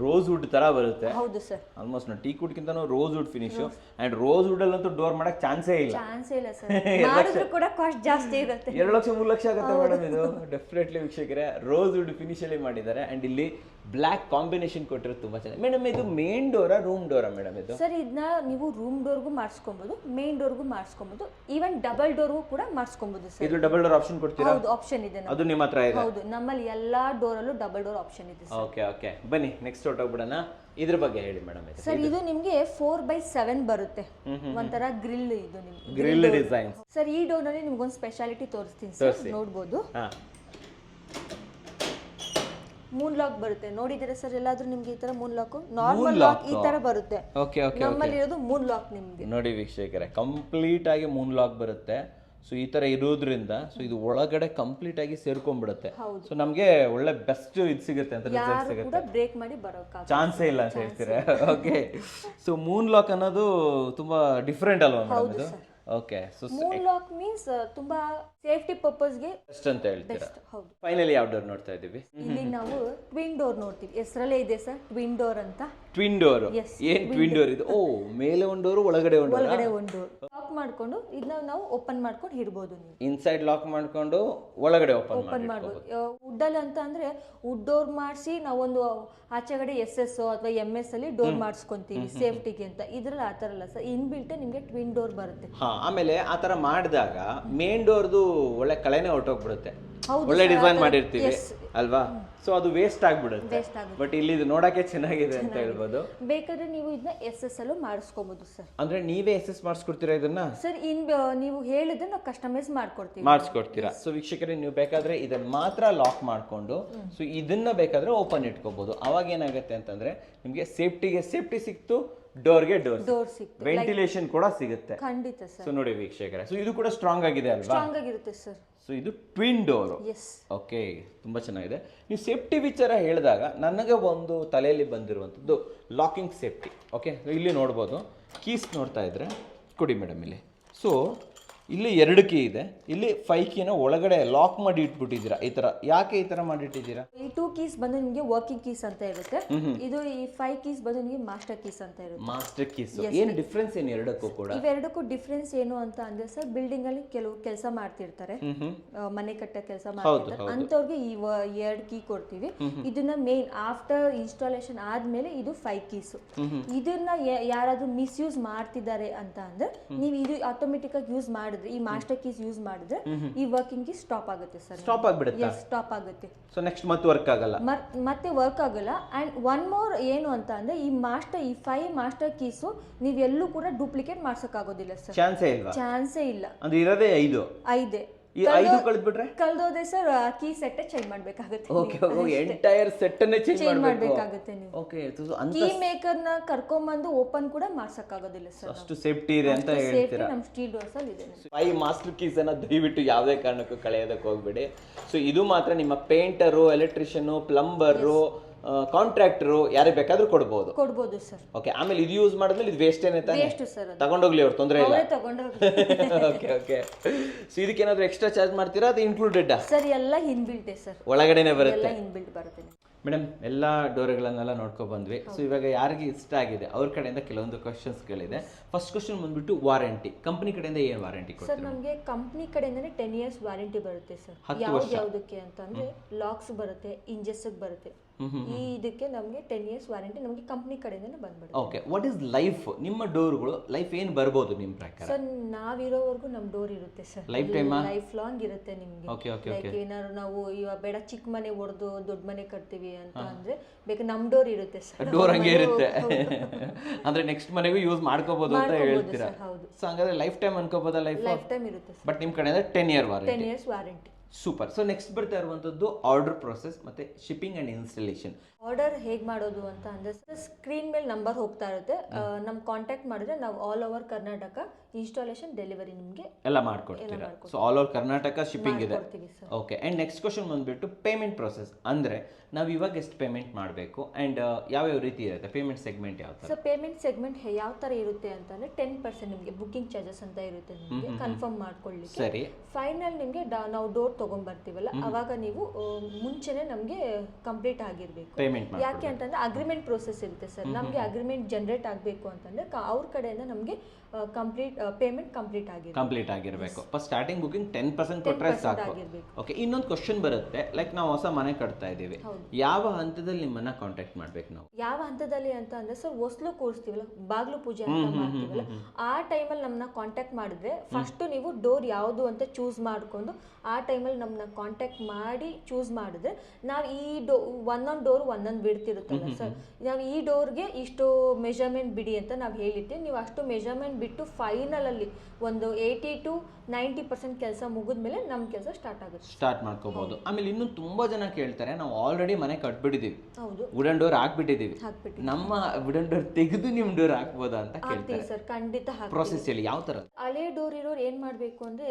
ರೋಸ್ ವುಡ್ ತರ ಬರುತ್ತೆ. ಹೌದು ಸರ್. ಆಲ್ಮೋಸ್ಟ್ ಟೀ ಕುಡ್ ಗಿಂತನೂ rose wood finish. And rose wood ಅಲ್ಲಂತೂ ಡೋರ್ ಮಾಡಕ್ ಚಾನ್ಸೇ ಇಲ್ಲ ಸರ್. ಮಾಡಿದ್ರು ಕೂಡ ಕಾಸ್ಟ್ ಜಾಸ್ತಿ ಇರುತ್ತೆ. 2 ಲಕ್ಷ 3 ಲಕ್ಷ ಆಗುತ್ತೆ ಮೇಡಮ್ ಇದು. ಡೆಫಿನೆಟ್ಲಿ ವೀಕ್ಷಕರೇ, ರೋಸ್ ವುಡ್ ಫಿನಿಶ್ ಅಲ್ಲಿ ಮಾಡಿದ್ದಾರೆ. ಅಂಡ್ ಇಲ್ಲಿ ಬ್ಲಾಕ್ ಕಾಂಬಿನೇಷನ್ ಕೊಟ್ಟಿರೋದು ತುಂಬಾ ಚೆನ್ನಾಗಿ. ಮೇಡಮ್ ಇದು main Dora room Dora madam ಇದು? ಸರ್, ಇದನ್ನ ನೀವು ರೂಮ್ ಡೋರ್ಗೂ ಮಾಡಿಸ್ಕೊಬಹುದು, ಮೇನ್ ಡೋರ್ಗೂ ಮಾಡಿಸ್ಕೊಬಹುದು, ಈವನ್ ಡಬಲ್ ಡೋರ್ಗೂ ಕೂಡ ಮಾಡಿಸ್ಕೊಬಹುದು ಸರ್. ಇದು ಡಬಲ್ ಡೋರ್ ಆಪ್ಷನ್ ಕೊಡ್ತೀರಾ? ಹೌದು, ಆಪ್ಷನ್ ಇದೆ. ಅದು ನಿಮ್ಮ ಹತ್ರ ಇದೆ? ಹೌದು, ನಮ್ಮಲ್ಲಿ ಎಲ್ಲಾ ಡೋರ್ ಅಲ್ಲೂ ಡಬಲ್ ಡೋರ್ ಆಪ್ಷನ್ ಇದೆ ಸರ್. ಓಕೆ ಓಕೆ, ಬನ್ನಿ ನೆಕ್ಸ್ಟ್ ಹೊರಟೋಗ್ಬಿಡೋಣ. ಇದ್ರ ಬಗ್ಗೆ ಹೇಳಿ ಮೇಡಮ್. ಸರ್, ಇದು ನಿಮಗೆ 4x7 ಬರುತ್ತೆ. ಒಂಥರ ಗ್ರಿಲ್ ಇದು ನಿಮ್ಗೆ, ಗ್ರಿಲ್ ಡಿಸೈನ್. ಸರ್, ಈ ಡೋರ್ ನಲ್ಲಿ ನಿಮ್ಗೊಂದು ಸ್ಪೆಷಾಲಿಟಿ ತೋರಿಸ್ತೀನಿ ಸರ್, ನೋಡ್ಬೋದು. ಮೂನ್ ಲಾಕ್ ಬರುತ್ತೆ. ನೋಡಿದಿರಾ ಸರ್ ಎಲ್ಲಾದ್ರೂ ನಿಮ್ಗೆ ಈ ತರ ಮೂನ್ ಲಾಕ್? ನಾರ್ಮಲ್ ಲಾಕ್ ಈ ತರ ಬರುತ್ತೆ. ನಮ್ಮಲ್ಲಿ ಇರೋದು ಮೂನ್ ಲಾಕ್ ನಿಮ್ಗೆ. ನೋಡಿ ವೀಕ್ಷಕರೇ, ಕಂಪ್ಲೀಟ್ ಆಗಿ ಮೂನ್ ಲಾಕ್ ಬರುತ್ತೆ. ಸೊ ಈ ತರ ಇರೋದ್ರಿಂದ ಸೊ ಇದು ಒಳಗಡೆ ಕಂಪ್ಲೀಟ್ ಆಗಿ ಸೇರ್ಕೊಂಡ್ಬಿಡುತ್ತೆ. ಸೊ ನಮ್ಗೆ ಒಳ್ಳೆ ಬೆಸ್ಟ್ ಇದು ಸಿಗುತ್ತೆ ಅಂತ ರಿಸಲ್ಟ್ ಸಿಗುತ್ತೆ. ಬ್ರೇಕ್ ಮಾಡಿ ಬರೋಕ ಚಾನ್ಸೇ ಇಲ್ಲ ಅಂತ ಹೇಳ್ತೀರಾ? ಓಕೆ, ಸೊ ಮೂನ್ ಲಾಕ್ ಅನ್ನೋದು ತುಂಬಾ ಡಿಫ್ರೆಂಟ್ ಅಲ್ವಾ ಮೇಡಮ್ ಇದು? Okay. So Moon lock means ತುಂಬಾ ಸೇಫ್ಟಿ ಪರ್ಪಸ್ಗೆ ಬೆಸ್ಟ್ ಅಂತ ಹೇಳ್ತೀರಾ. ಬೆಸ್ಟ್. ಹೌದು. ಫೈನಲಿ ಯಾವ ಡೋರ್ ನೋಡ್ತಾ ಇದೀವಿ? ಇಲ್ಲಿ ನಾವು ಟ್ವಿನ್ ಡೋರ್ ನೋಡ್ತೀವಿ, ಹೆಸರಲ್ಲೇ ಇದೆ ಸರ್ ಟ್ವಿನ್ ಡೋರ್ ಅಂತ. Twin door. Yes, ಏನ್ ಟ್ವಿನ್ ಡೋರ್ ಇದು? ಓ, ಮೇಲೆ ಒಂದು ಡೋರ್, ಒಳಗಡೆ ಒಂದು ಡೋರ್. ಒಳಗಡೆ ಒಂದು ಡೋರ್ ಲಾಕ್ ಮಾಡ್ಕೊಂಡು ಇದನ್ನ ನಾವು ಓಪನ್ ಮಾಡ್ಕೊಂಡು ಇಡ್ಬೋದು. ನೀವು ಇನ್ಸೈಡ್ ಲಾಕ್ ಮಾಡ್ಕೊಂಡು ಒಳಗಡೆ ಓಪನ್ ಮಾಡ್ಬೋದು. ವುಡ್ಡಲ್ಲಿ ಅಂತ ಅಂದ್ರೆ ವುಡ್ ಡೋರ್ ಮಾಡಿಸಿ ನಾವೊಂದು ಆಚೆಗಡೆ SS ಅಥವಾ MS ಅಲ್ಲಿ ಡೋರ್ ಮಾಡಿಸ್ಕೊಂತೀವಿ ಸೇಫ್ಟಿಗೆ ಅಂತ. ಇದ್ರಲ್ಲಿ ಆ ಥರ ಅಲ್ಲ ಸರ್, ಇನ್ಬಿಲ್ಟೆ ನಿಮಗೆ ಟ್ವಿನ್ ಡೋರ್ ಬರುತ್ತೆ. ಹಾ, ಆಮೇಲೆ ಆ ತರ ಮಾಡಿದಾಗ ಮೇನ್ ಡೋರ್ದು ಒಳ್ಳೆ ಕಳೆನೆ ಹೊರಟೋಗ್ಬಿಡುತ್ತೆ. ಹೌದು ಒಳ್ಳೆ sir, ಡಿಸೈನ್ ಆ ಥರ- ಮಾಡಿರ್ತೀವಿ yes. ಅಲ್ವಾ? ಸೊ ಅದು ವೇಸ್ಟ್ ಆಗ್ಬಿಡುತ್ತೆ. ವೇಸ್ಟ್ ಆಗುತ್ತೆ. ಬಟ್ ಇಲ್ಲಿ ಇದು ನೋಡಕ್ಕೆ ಚೆನ್ನಾಗಿದೆ ಅಂತ ಹೇಳ್ಬೋದು. ಬೇಕಾದ್ರೆ ನೀವು ಇದನ್ನ SS ಅಲ್ಲೂ ಮಾಡಿಸ್ಕೋಬಹುದು ಸರ್. ಅಂದ್ರೆ ನೀವೇ SS ಮಾಡಿಸ್ಕೊಡ್ತೀರಾ ಇದನ್ನ? ಸರ್ ನೀವು ಹೇಳಿದ್ರೆ ನಾವು ಕಸ್ಟಮೈಸ್ ಮಾಡ್ಕೊಡ್ತೀವಿ. ಮಾಡಿಸ್ಕೊಡ್ತೀರಾ. ಸೊ ವೀಕ್ಷಕರೇ, ನೀವು ಬೇಕಾದ್ರೆ ಇದನ್ನ ಮಾತ್ರ ಲಾಕ್ ಮಾಡ್ಕೊಂಡು ಸೊ ಇದನ್ನ ಬೇಕಾದ್ರೆ ಓಪನ್ ಇಟ್ಕೋಬಹುದು. ಅವಾಗ ಏನಾಗುತ್ತೆ ಅಂತಂದ್ರೆ ನಿಮ್ಗೆ ಸೇಫ್ಟಿ ಸಿಕ್ತು, ಡೋರ್ಗೆ ಡೋರ್ ಸಿಕ್ತು, ವೆಂಟಿಲೇಷನ್ ಕೂಡ ಸಿಗುತ್ತೆ. ಖಂಡಿತ ಸರ್. ಸೊ ನೋಡಿ ವೀಕ್ಷಕರೇ, ಸೊ ಇದು ಕೂಡ ಸ್ಟ್ರಾಂಗ್ ಆಗಿದೆ ಅಲ್ವಾ? ಸ್ಟ್ರಾಂಗ್ ಆಗಿರುತ್ತೆ ಸರ್. ಸೊ ಇದು ಟ್ವಿನ್ ಡೋರು. ಎಸ್. ಓಕೆ, ತುಂಬ ಚೆನ್ನಾಗಿದೆ. ನೀವು ಸೇಫ್ಟಿ ವಿಚಾರ ಹೇಳಿದಾಗ ನನಗೆ ಒಂದು ತಲೆಯಲ್ಲಿ ಬಂದಿರುವಂಥದ್ದು ಲಾಕಿಂಗ್ ಸೇಫ್ಟಿ. ಓಕೆ, ಇಲ್ಲಿ ನೋಡ್ಬೋದು, ಕೀಸ್ ನೋಡ್ತಾ ಇದ್ರೆ ಕೊಡಿ ಮೇಡಮ್ ಇಲ್ಲಿ. ಸೊ ಇಲ್ಲಿ 2 ಕೀ ಇದೆ, ಇಲ್ಲಿ 5 ಕೀನ ಒಳಗಡೆ ಲಾಕ್ ಮಾಡಿ ಇಟ್ಬಿಟ್ಟಿದ್ದೀರಾ. ಈ ಥರ ಯಾಕೆ ಈ ಥರ ಮಾಡಿಟ್ಟಿದ್ದೀರಾ? ಈ 2 ಕೀಸ್ ಬಂದು ನಿಮಗೆ ವರ್ಕಿಂಗ್ ಕೀಸ್ ಅಂತ ಇರುತ್ತೆ. ಇದು ಈ 5 ಕೀಸ್ ಬಂದು ನಿಮಗೆ ಮಾಸ್ಟರ್ ಕೀಸ್ ಅಂತ ಇರುತ್ತೆ. Master keys. ಏನು ಡಿಫ್ರೆನ್ಸ್ ಏನು ಎರಡಕ್ಕೂ ಕೂಡ? ಇವೆರಡಕ್ಕೂ ಡಿಫ್ರೆನ್ಸ್ ಏನು ಅಂತ ಅಂದ್ರೆ ಸರ್, ಬಿಲ್ಡಿಂಗ್ ಅಲ್ಲಿ ಕೆಲವು ಕೆಲಸ ಮಾಡ್ತಿರ್ತಾರೆ, ಮನೆ ಕಟ್ಟ ಕೆಲಸ ಮಾಡ್ತಿರ್ತಾರೆ, ಅಂತವ್ರಿಗೆ ಈ 2 ಕೀ ಕೊಡ್ತೀವಿ. ಇದನ್ನ ಮೇನ್ ಆಫ್ಟರ್ ಇನ್ಸ್ಟಾಲೇಷನ್ ಆದ್ಮೇಲೆ ಇದು 5 ಕೀಸ್. ಇದನ್ನ ಯಾರಾದ್ರೂ ಮಿಸ್ಯೂಸ್ ಮಾಡ್ತಿದ್ದಾರೆ ಅಂತ ಅಂದ್ರೆ ನೀವು ಇದು ಆಟೋಮೆಟಿಕ್ ಆಗಿ ಯೂಸ್ ಮಾಡಿದ್ರೆ, ಈ ಮಾಸ್ಟರ್ ಕೀಸ್ ಯೂಸ್ ಮಾಡಿದ್ರೆ ಈ ವರ್ಕಿಂಗ್ ಕೀ ಸ್ಟಾಪ್ ಆಗುತ್ತೆ ಸರ್. ಸ್ಟಾಪ್ ಆಗ್ಬಿಡುತ್ತೆ. ಸ್ಟಾಪ್ ಆಗುತ್ತೆ. ಸೊ ನೆಕ್ಸ್ಟ್ ಮತ್ತೆ ವರ್ಕ್ ಆಗಲ್ಲ. ಮತ್ತೆ ವರ್ಕ್ ಆಗಲ್ಲ. ಅಂಡ್ ಒನ್ ಮೋರ್ ಏನು ಅಂತ ಅಂದ್ರೆ ಈ 5 ಮಾಸ್ಟರ್ ಕೀಸು ನೀವೆಲ್ಲೂ ಕೂಡ ಡೂಪ್ಲಿಕೇಟ್ ಮಾಡ್ಸಕ್ ಆಗೋದಿಲ್ಲ ಸರ್. ಚಾನ್ಸೇ ಇಲ್ವಾ? ಚಾನ್ಸೇ ಇಲ್ಲ. ಅಂದ್ರೆ ಇರೋದೇ 5. 5 ಈ 5 ಕಳೆದ್ಬಿಟ್ರೆ ಕಳ್ದೋದೆ ಸರ್, ಕೀ ಸೆಟ್ ಚೇಂಜ್ ಮಾಡ್ಬೇಕಾಗುತ್ತೆ. ಓಕೆ, ಎಂಟೈರ್ ಸೆಟ್ ಅನ್ನೇ ಚೇಂಜ್ ಮಾಡ್ಬೇಕಾಗುತ್ತೆ ನೀವು. ಓಕೆ, ಕೀ ಮೇಕರ್ ನ ಕರ್ಕೊಂಡ್ಬಂದು ಓಪನ್ ಕೂಡ ಮಾಡ್ಸಕ್ ಆಗೋದಿಲ್ಲ ಸರ್. ಅಷ್ಟು ಸೇಫ್ಟಿ ಇದೆ ಅಂತ ಹೇಳ್ತೀರಾ? ನಮ್ಮ ಸ್ಟೀಲ್ ಡೋರ್ಸ್ ಅಲ್ಲಿ ಇದೆ. 5 ಮಾಸ್ಟರ್ ಕೀಸ್ ಅನ್ನ ದಯವಿಟ್ಟು ಯಾವುದೇ ಕಾರಣಕ್ಕೂ ಕಳೆಯೋದಕ್ಕೆ ಹೋಗ್ಬೇಡಿ. ಸೊ ಇದು ಮಾತ್ರ ನಿಮ್ಮ ಪೇಂಟರು, ಎಲೆಕ್ಟ್ರಿಷಿಯನ್, ಪ್ಲಂಬರು, ಕಾಂಟ್ರಾಕ್ಟರು ಯಾರಿಗೆ ಬೇಕಾದ್ರೂ ಕೊಡ್ಬೋದು ಸರ್. ಓಕೆ, ಆಮೇಲೆ ಇದು ಯೂಸ್ ಮಾಡಿದ್ಮೇಲೆ ಇದು ವೇಸ್ಟ್ ಏನೇ ತಾನೆ? Waste sir. ತಗೊಂಡೋಗ್ಲಿ, ಅವ್ರು ತೊಂದರೆ ಇಲ್ಲ. ತಗೊಂಡೋಗಿ. ಓಕೆ. ಸೊ ಇದಕ್ಕೆ ಏನಾದ್ರು ಎಕ್ಸ್ಟ್ರಾ ಚಾರ್ಜ್ ಮಾಡ್ತೀರಾ? ಅದು ಇನ್ಕ್ಲೂಡೆಡ್ ಸರ್? ಎಲ್ಲ ಇನ್ಬಿಲ್ಟೆ ಸರ್, ಒಳಗಡೆನೆ ಬರುತ್ತೆ. ಎಲ್ಲ ಇನ್ಬಿಲ್ಟ್ ಬರುತ್ತೆ. ಮೇಡಮ್, ಎಲ್ಲ ಡೋರ್ಗಳನ್ನೆಲ್ಲ ನೋಡ್ಕೊ ಬಂದ್ವಿ. ಸೊ ಇವಾಗ ಯಾರಿಗೆ ಇಷ್ಟ ಆಗಿದೆ ಅವ್ರ ಕಡೆಯಿಂದ ಕೆಲವೊಂದು ಕ್ವಶನ್ಸ್ಗಳಿದೆ. ಫಸ್ಟ್ ಕ್ವಶನ್ ಬಂದ್ಬಿಟ್ಟು ವಾರಂಟಿ. ಕಂಪನಿ ಕಡೆಯಿಂದ ಏನು ವಾರಂಟಿ ಕೊಡ್ತಾರೆ? ಸರ್ ನಮಗೆ ಕಂಪ್ನಿ ಕಡೆಯಿಂದನೇ 10 years ವಾರಂಟಿ ಬರುತ್ತೆ ಸರ್. ಯಾವ್ದಕ್ಕೆ ಅಂತಂದ್ರೆ ಲಾಕ್ಸ್ ಬರುತ್ತೆ, ಇಂಜಸ್ ಬರುತ್ತೆ. ಈ ಇದಕ್ಕೆ ನಮಗೆ 10 years ವಾರಂಟಿ ನಮಗೆ ಕಂಪ್ನಿ ಕಡೆಯಿಂದನೇ ಬಂದ್ಬಿಡುತ್ತೆ. Okay, what is life? ನಿಮ್ಮ ಡೋರ್ಗಳು ಲೈಫ್ ಏನು ಬರ್ಬೋದು ನಿಮ್ಮ ಪ್ರಕಾರ? ಸರ್ ನಾವಿರೋವರೆಗೂ ನಮ್ಮ ಡೋರ್ ಇರುತ್ತೆ ಸರ್. ಲೈಫ್ ಟೈಮ್ ಲಾಂಗ್ ಇರುತ್ತೆ ನಿಮಗೆ. ಲೈಕ್ ಏನಾದ್ರು ನಾವು ಇವಾಗ ಬೇಡ ಚಿಕ್ಕ ಮನೆ ಹೊಡೆದು ದೊಡ್ಡ ಮನೆ ಕಟ್ತೀವಿ ಅಂತ ಅಂದ್ರೆ ಬೇಕು ನಮ್ಮ ಡೋರ್ ಇರುತ್ತೆ ಸರ್. ಡೋರ್ ಹಂಗೆ ಇರುತ್ತೆ. ಅಂದ್ರೆ ನೆಕ್ಸ್ಟ್ ಮನೆಗೂ ಯೂಸ್ ಮಾಡ್ಕೋಬಹುದು ಅಂತ ಹೇಳ್ತೀರಾ? ಹೌದು. ಸೊ ಹಂಗಾದ್ರೆ ಲೈಫ್ ಟೈಮ್ ಅನ್ಕೋಬೋದಾ? ಲೈಫ್ ಟೈಮ್ ಇರುತ್ತೆ ಬಟ್ ನಿಮ್ಮ ಕಡೆಯಿಂದ 10 year warranty. 10 years warranty. Super. So next ಬರ್ತಾ ಇರುವಂತದ್ದು ಆರ್ಡರ್ ಪ್ರೊಸೆಸ್ ಮತ್ತೆ ಶಿಪ್ಪಿಂಗ್ ಅಂಡ್ ಇನ್ಸ್ಟಾಲೇಷನ್. ಆರ್ಡರ್ ಹೇಗೆ ಮಾಡೋದು ಅಂತ ಅಂದ್ರೆ ಸ್ಕ್ರೀನ್ ಮೇಲೆ ನಂಬರ್ ಹೋಗ್ತಾ ಇರುತ್ತೆ. ನಮ್ ಕಾಂಟ್ಯಾಕ್ಟ್ ಮಾಡಿದ್ರೆ ನಾವು all over Karnataka installation delivery ನಿಮಗೆ ಎಲ್ಲ ಮಾಡ್ಕೊಡ್ತೀರಾ? So all over Karnataka shipping ಇದೆ. ಓಕೆ. ಅಂಡ್ ನೆಕ್ಸ್ಟ್ ಕ್ವಶನ್ ಬಂದ್ಬಿಟ್ಟು ಪೇಮೆಂಟ್ ಪ್ರೊಸೆಸ್. ಅಂದ್ರೆ ನಾವು ಇವಾಗ ಎಷ್ಟು ಪೇಮೆಂಟ್ ಮಾಡಬೇಕು ಅಂಡ್ ಯಾವ್ಯಾವ ರೀತಿ ಇರುತ್ತೆ ಪೇಮೆಂಟ್ ಸೆಗ್ಮೆಂಟ್? ಯಾವ ತರ? ಸೊ ಪೇಮೆಂಟ್ ಸೆಗ್ಮೆಂಟ್ ಯಾವ ತರ ಇರುತ್ತೆ ಅಂತಂದ್ರೆ 10% ನಿಮಗೆ ಬುಕಿಂಗ್ ಚಾರ್ಜಸ್ ಅಂತ ಇರುತ್ತೆ ನಿಮಗೆ ಕನ್ಫರ್ಮ್ ಮಾಡ್ಕೊಳ್ಳಿಕ್ಕೆ. ಸರಿ. ಫೈನಲ್ ನಿಮಗೆ ನಾವು ಡೋರ್ ತಗೊಂಡ್ಬರ್ತೀವಲ್ಲ ಅವಾಗ ನೀವು ಮುಂಚೆನೆ ನಮಗೆ ಕಂಪ್ಲೀಟ್ ಆಗಿರ್ಬೇಕು. ಯಾಕೆ ಅಂತಂದ್ರೆ ಅಗ್ರಿಮೆಂಟ್ ಪ್ರೋಸೆಸ್ ಇರುತ್ತೆ ಸರ್. ನಮಗೆ ಅಗ್ರಿಮೆಂಟ್ ಜನರೇಟ್ ಆಗಬೇಕು ಅಂತಂದ್ರೆ ಅವ್ರ ಕಡೆಯಿಂದ ನಮಗೆ ಪೇಮೆಂಟ್ ಕಂಪ್ಲೀಟ್ ಆಗಿರಬೇಕು. ಫಸ್ಟ್ ಸ್ಟಾರ್ಟಿಂಗ್ ಬುಕಿಂಗ್ 10% ಕೊಟ್ಟರೆ ಸಾಕು. ಓಕೆ. ಇನ್ನೊಂದು ಕ್ವಶನ್ ಬರುತ್ತೆ, ಲೈಕ್ ನಾವು ಹೊಸ ಮನೆ ಕಟ್ತಾ ಇದ್ದೀವಿ, ಯಾವ ಹಂತದಲ್ಲಿ ನಿಮ್ಮನ್ನ ಕಾಂಟ್ಯಾಕ್ಟ್ ಮಾಡ್ಬೇಕು ನಾವು? ಯಾವ ಹಂತದಲ್ಲಿ ಅಂತ ಅಂದ್ರೆ ಸರ್, ಹೊಸ್ಲು ಕೂರಿಸ್ತೀವಲ್ಲ, ಬಾಗ್ಲು ಪೂಜೆ ಅಂತ ಮಾಡ್ತೀವಲ್ಲ, ಆ ಟೈಮಲ್ಲಿ ನಮ್ಮನ್ನ ಕಾಂಟ್ಯಾಕ್ಟ್ ಮಾಡಿದ್ರೆ ಫಸ್ಟ್ ನೀವು ಡೋರ್ ಯಾವುದು ಅಂತ ಚೂಸ್ ಮಾಡ್ಕೊಂಡು ಆ ಟೈಮಲ್ಲಿ ನಮ್ಮನ್ನ ಕಾಂಟ್ಯಾಕ್ಟ್ ಮಾಡಿ ಚೂಸ್ ಮಾಡಿದ್ರೆ ನಾವು ಈ ಒಂದೊಂದು ಡೋರ್ ಒಂದೊಂದು ಬಿಡ್ತಿರುತ್ತಲ್ಲ ಸರ್, ನಾವು ಈ ಡೋರ್ಗೆ ಇಷ್ಟು ಮೆಜರ್ಮೆಂಟ್ ಬಿಡಿ ಅಂತ ನಾವು ಹೇಳಿರ್ತೀವಿ. ನೀವು ಅಷ್ಟು ಮೆಜರ್ಮೆಂಟ್ ಬಿಟ್ಟು ಫೈನಲ್ ಅಲ್ಲಿ ಒಂದು 80 to 90% ಕೆಲಸ ಮುಗಿದ್ಮೇಲೆ ನಮ್ಮ ಕೆಲಸ ಸ್ಟಾರ್ಟ್ ಮಾಡ್ಕೋಬಹುದು. ಆಮೇಲೆ ಇನ್ನು ತುಂಬಾ ಜನ ಕೇಳ್ತಾರೆ, ನಾವು ಆಲ್ರೆಡಿ ಮನೆ ಕಟ್ಬಿಟ್ಟಿದೀವಿ, ಹೌದು, ವುಡನ್ ಡೋರ್ ಹಾಕ್ಬಿಟ್ಟಿದೀವಿ, ನಮ್ಮ ವುಡನ್ ಡೋರ್ ತೆಗೆದು ನಿಮ್ ಡೋರ್ ಹಾಕ್ಬೋದಾ ಅಂತ ಕೇಳ್ತಾರೆ ಸರ್. ಖಂಡಿತ ಪ್ರೊಸೆಸ್ ಹೇಳಿ, ಯಾವ ತರ? ಹಳೆ ಡೋರ್ ಇರೋರು ಏನ್ ಮಾಡ್ಬೇಕು ಅಂದ್ರೆ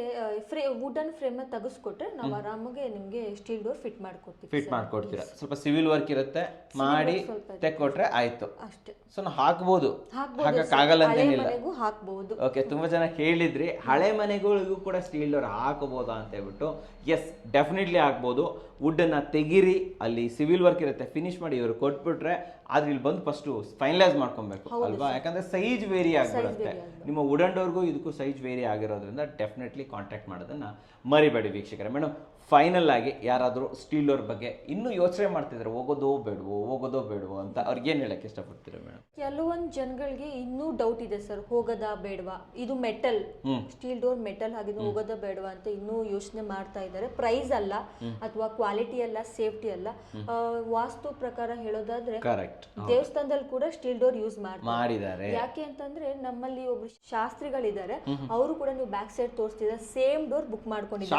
ವುಡನ್ ಫ್ರೇಮ್ ತೆಗೆಸ್ಕೊಟ್ರೆ ನಾವು ಆರಾಮಾಗಿ ನಿಮ್ಗೆ ಸ್ಟೀಲ್ ಡೋರ್ ಫಿಟ್ ಮಾಡ್ಕೊಡ್ತೀರಾ. ಸ್ವಲ್ಪ ಸಿವಿಲ್ ವರ್ಕ್ ಇರುತ್ತೆ, ಮಾಡಿ ತೆಕ್ಕೊಟ್ರೆ ಆಯ್ತು ಅಷ್ಟೇ. ಸೊ ನಾವು ಹಾಕ್ಬೋದು, ಹಾಕಕ್ಕಾಗಲ್ಲ ಅಂತೇನಿಲ್ಲ. ಹಾಕ್ಬಹುದು. ಓಕೆ, ತುಂಬ ಜನ ಕೇಳಿದ್ರಿ ಹಳೆ ಮನೆಗಳಿಗೂ ಕೂಡ ಸ್ಟೀಲ್ ಡೋರ್ ಹಾಕೋಬೋದಾ ಅಂತ ಹೇಳ್ಬಿಟ್ಟು. ಎಸ್, ಡೆಫಿನೆಟ್ಲಿ ಹಾಕ್ಬೋದು. ವುಡ್ಡನ್ನು ತೆಗೀರಿ, ಅಲ್ಲಿ ಸಿವಿಲ್ ವರ್ಕ್ ಇರುತ್ತೆ, ಫಿನಿಶ್ ಮಾಡಿ ಇವರು ಕೊಟ್ಬಿಟ್ರೆ ಆದ್ರೆ ಇಲ್ಲಿ ಬಂದು ಫಸ್ಟು ಫೈನಲೈಸ್ ಮಾಡ್ಕೊಬೇಕು ಅಲ್ವಾ, ಯಾಕಂದ್ರೆ ಸೈಜ್ ವೇರಿ ಆಗಿಬಿಡುತ್ತೆ. ನಿಮ್ಮ ವುಡನ್ ಡೋರ್ಗೂ ಇದಕ್ಕೂ ಸೈಜ್ ವೇರಿ ಆಗಿರೋದ್ರಿಂದ ಡೆಫಿನೆಟ್ಲಿ ಕಾಂಟ್ಯಾಕ್ಟ್ ಮಾಡೋದನ್ನ ಮರಿಬೇಡಿ ವೀಕ್ಷಕರೇ. ಮೇಡಮ್, ಫೈನಲ್ ಆಗಿ ಯಾರಾದರೂ ಸ್ಟೀಲ್ ಡೋರ್ ಬಗ್ಗೆ ಇನ್ನೂ ಯೋಚನೆ ಮಾಡ್ತಿದ್ದಾರೆ, ಹೋಗೋದೋ ಬೇಡವೋ ಅಂತ ಅವ್ರಿಗೆ ಏನು ಹೇಳಕ್ಕೆ ಇಷ್ಟಪಡ್ತೀರಾ ಮೇಡಮ್? ಕೆಲವೊಂದು ಜನಗಳಿಗೆ ಇನ್ನೂ ಡೌಟ್ ಇದೆ ಸರ್, ಹೋಗೋದಾ ಬೇಡವಾ, ಇದು ಮೆಟಲ್ ಸ್ಟೀಲ್ ಡೋರ್ ಮೆಟಲ್ ಆಗಿದ್ದು ಹೋಗೋದಾ ಬೇಡವಾ ಅಂತ ಇನ್ನೂ ಯೋಚನೆ ಮಾಡ್ತಾ ಇದ್ದಾರೆ. ಪ್ರೈಸ್ ಅಲ್ಲ ಅಥವಾ ಕ್ವಾಲಿಟಿ ಅಲ್ಲ, ಸೇಫ್ಟಿ ಅಲ್ಲ, ವಾಸ್ತು ಪ್ರಕಾರ ಹೇಳೋದಾದ್ರೆ ಕರೆಕ್ಟ್, ದೇವಸ್ಥಾನದಲ್ಲಿ ಕೂಡ ಸ್ಟೀಲ್ ಡೋರ್ ಯೂಸ್ ಮಾಡಿದ್ದಾರೆ. ಯಾಕೆ ಅಂತಂದ್ರೆ ನಮ್ಮಲ್ಲಿ ಒಬ್ರು ಶಾಸ್ತ್ರಿಗಳಿದ್ದಾರೆ, ಅವರು ಕೂಡ ನೀವು ಬ್ಯಾಕ್ ಸೈಡ್ ತೋರಿಸ್ತಿದ್ದಾರೆ, ಸೇಮ್ ಡೋರ್ ಬುಕ್ ಮಾಡ್ಕೊಂಡಿದ್ದಾರೆ.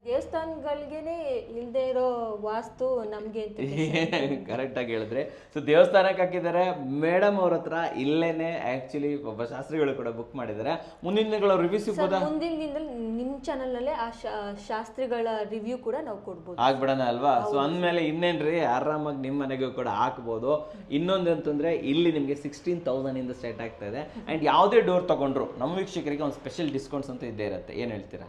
ದೇವಸ್ಥಾನಗಳಿಗೆನೆ ಇಲ್ದೇ ಇರೋ ವಾಸ್ತು ನಮ್ಗೆ ಅಂತ ಕರೆಕ್ಟ್ ಆಗಿ ಹೇಳಿದ್ರೆ. ಸೊ ದೇವಸ್ಥಾನಕ್ಕೆ ಹಾಕಿದ್ದಾರೆ, ಮೇಡಮ್ ಅವ್ರ ಹತ್ರ ಇಲ್ಲೇನೆ ಆಕ್ಚುಲಿ ಒಬ್ಬ ಶಾಸ್ತ್ರಿಗಳು ಕೂಡ ಬುಕ್ ಮಾಡಿದ್ದಾರೆ. ಮುಂದಿನ ದಿನಗಳ ರಿವ್ಯೂ ಸಿಗ್ಬೋದಾ? ಮುಂದಿನ ದಿನದಲ್ಲಿ ನಿಮ್ ಚಾನಲ್ ನಲ್ಲೇ ಆ ಶಾಸ್ತ್ರಿಗಳ ರಿವ್ಯೂ ಕೂಡ ನಾವು ಕೊಡ್ಬೋದು. ಆಗ್ಬಿಡೋಣ ಅಲ್ವಾ? ಸೊ ಅಂದ್ಮೇಲೆ ಇನ್ನೇನ್ರಿ, ಆರಾಮಾಗಿ ನಿಮ್ಮ ಮನೆಗೂ ಕೂಡ ಹಾಕ್ಬೋದು. ಇನ್ನೊಂದು ಅಂತಂದ್ರೆ ಇಲ್ಲಿ ನಿಮಗೆ 16,000 ಇಂದ ಸ್ಟಾರ್ಟ್ ಆಗ್ತಾ ಇದೆ. ಅಂಡ್ ಯಾವುದೇ ಡೋರ್ ತಗೊಂಡ್ರು ನಮ್ಮ ವೀಕ್ಷಕರಿಗೆ ಒಂದು ಸ್ಪೆಷಲ್ ಡಿಸ್ಕೌಂಟ್ಸ್ ಅಂತ ಇದ್ದೇ ಇರುತ್ತೆ. ಏನ್ ಹೇಳ್ತೀರಾ?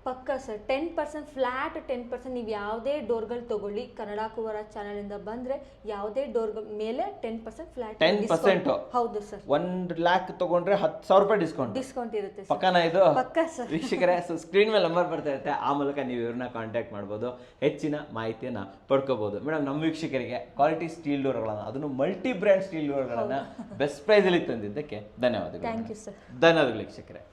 ಪಕ್ಕ ಸರ್, 10% ಫ್ಲಾಟ್ 10%. ನೀವು ಯಾವುದೇ ಡೋರ್ಗಳು ತಗೊಳ್ಳಿ, ಕನ್ನಡ ಕುವರ ಚಾನಲ್ ಇಂದ ಬಂದ್ರೆ ಯಾವುದೇ ಡೋರ್ ಮೇಲೆ 10% ಫ್ಲಾಟ್ 10%. ಹೌದು ಸರ್. 1 lakh ತಗೊಂಡ್ರೆ 10,000 ರೂಪಾಯಿ ಡಿಸ್ಕೌಂಟ್ ಇರುತ್ತೆ. ಪಕ್ಕನಾ ಇದು? ಪಕ್ಕ ಸರ್. ವೀಕ್ಷಕರೇ, ಸೊ ಸ್ಕ್ರೀನ್ ಮೇಲೆ ನಂಬರ್ ಬರ್ತಾ ಇರುತ್ತೆ, ಆ ಮೂಲಕ ನೀವು ಇವ್ರನ್ನ ಕಾಂಟ್ಯಾಕ್ಟ್ ಮಾಡ್ಬೋದು, ಹೆಚ್ಚಿನ ಮಾಹಿತಿಯನ್ನ ಪಡ್ಕೋಬಹುದು. ಮೇಡಮ್, ನಮ್ಮ ವೀಕ್ಷಕರಿಗೆ ಕ್ವಾಲಿಟಿ ಸ್ಟೀಲ್ ಡೋರ್ಗಳನ್ನ, ಅದನ್ನು ಮಲ್ಟಿ ಬ್ರ್ಯಾಂಡ್ ಸ್ಟೀಲ್ ಡೋರ್ಗಳನ್ನ ಬೆಸ್ಟ್ ಪ್ರೈಸ್ ಅಲ್ಲಿ ತಂದಿದ್ದಕ್ಕೆ ಧನ್ಯವಾದಗಳು. Thank you sir. ಧನ್ಯವಾದಗಳು ವೀಕ್ಷಕರೇ.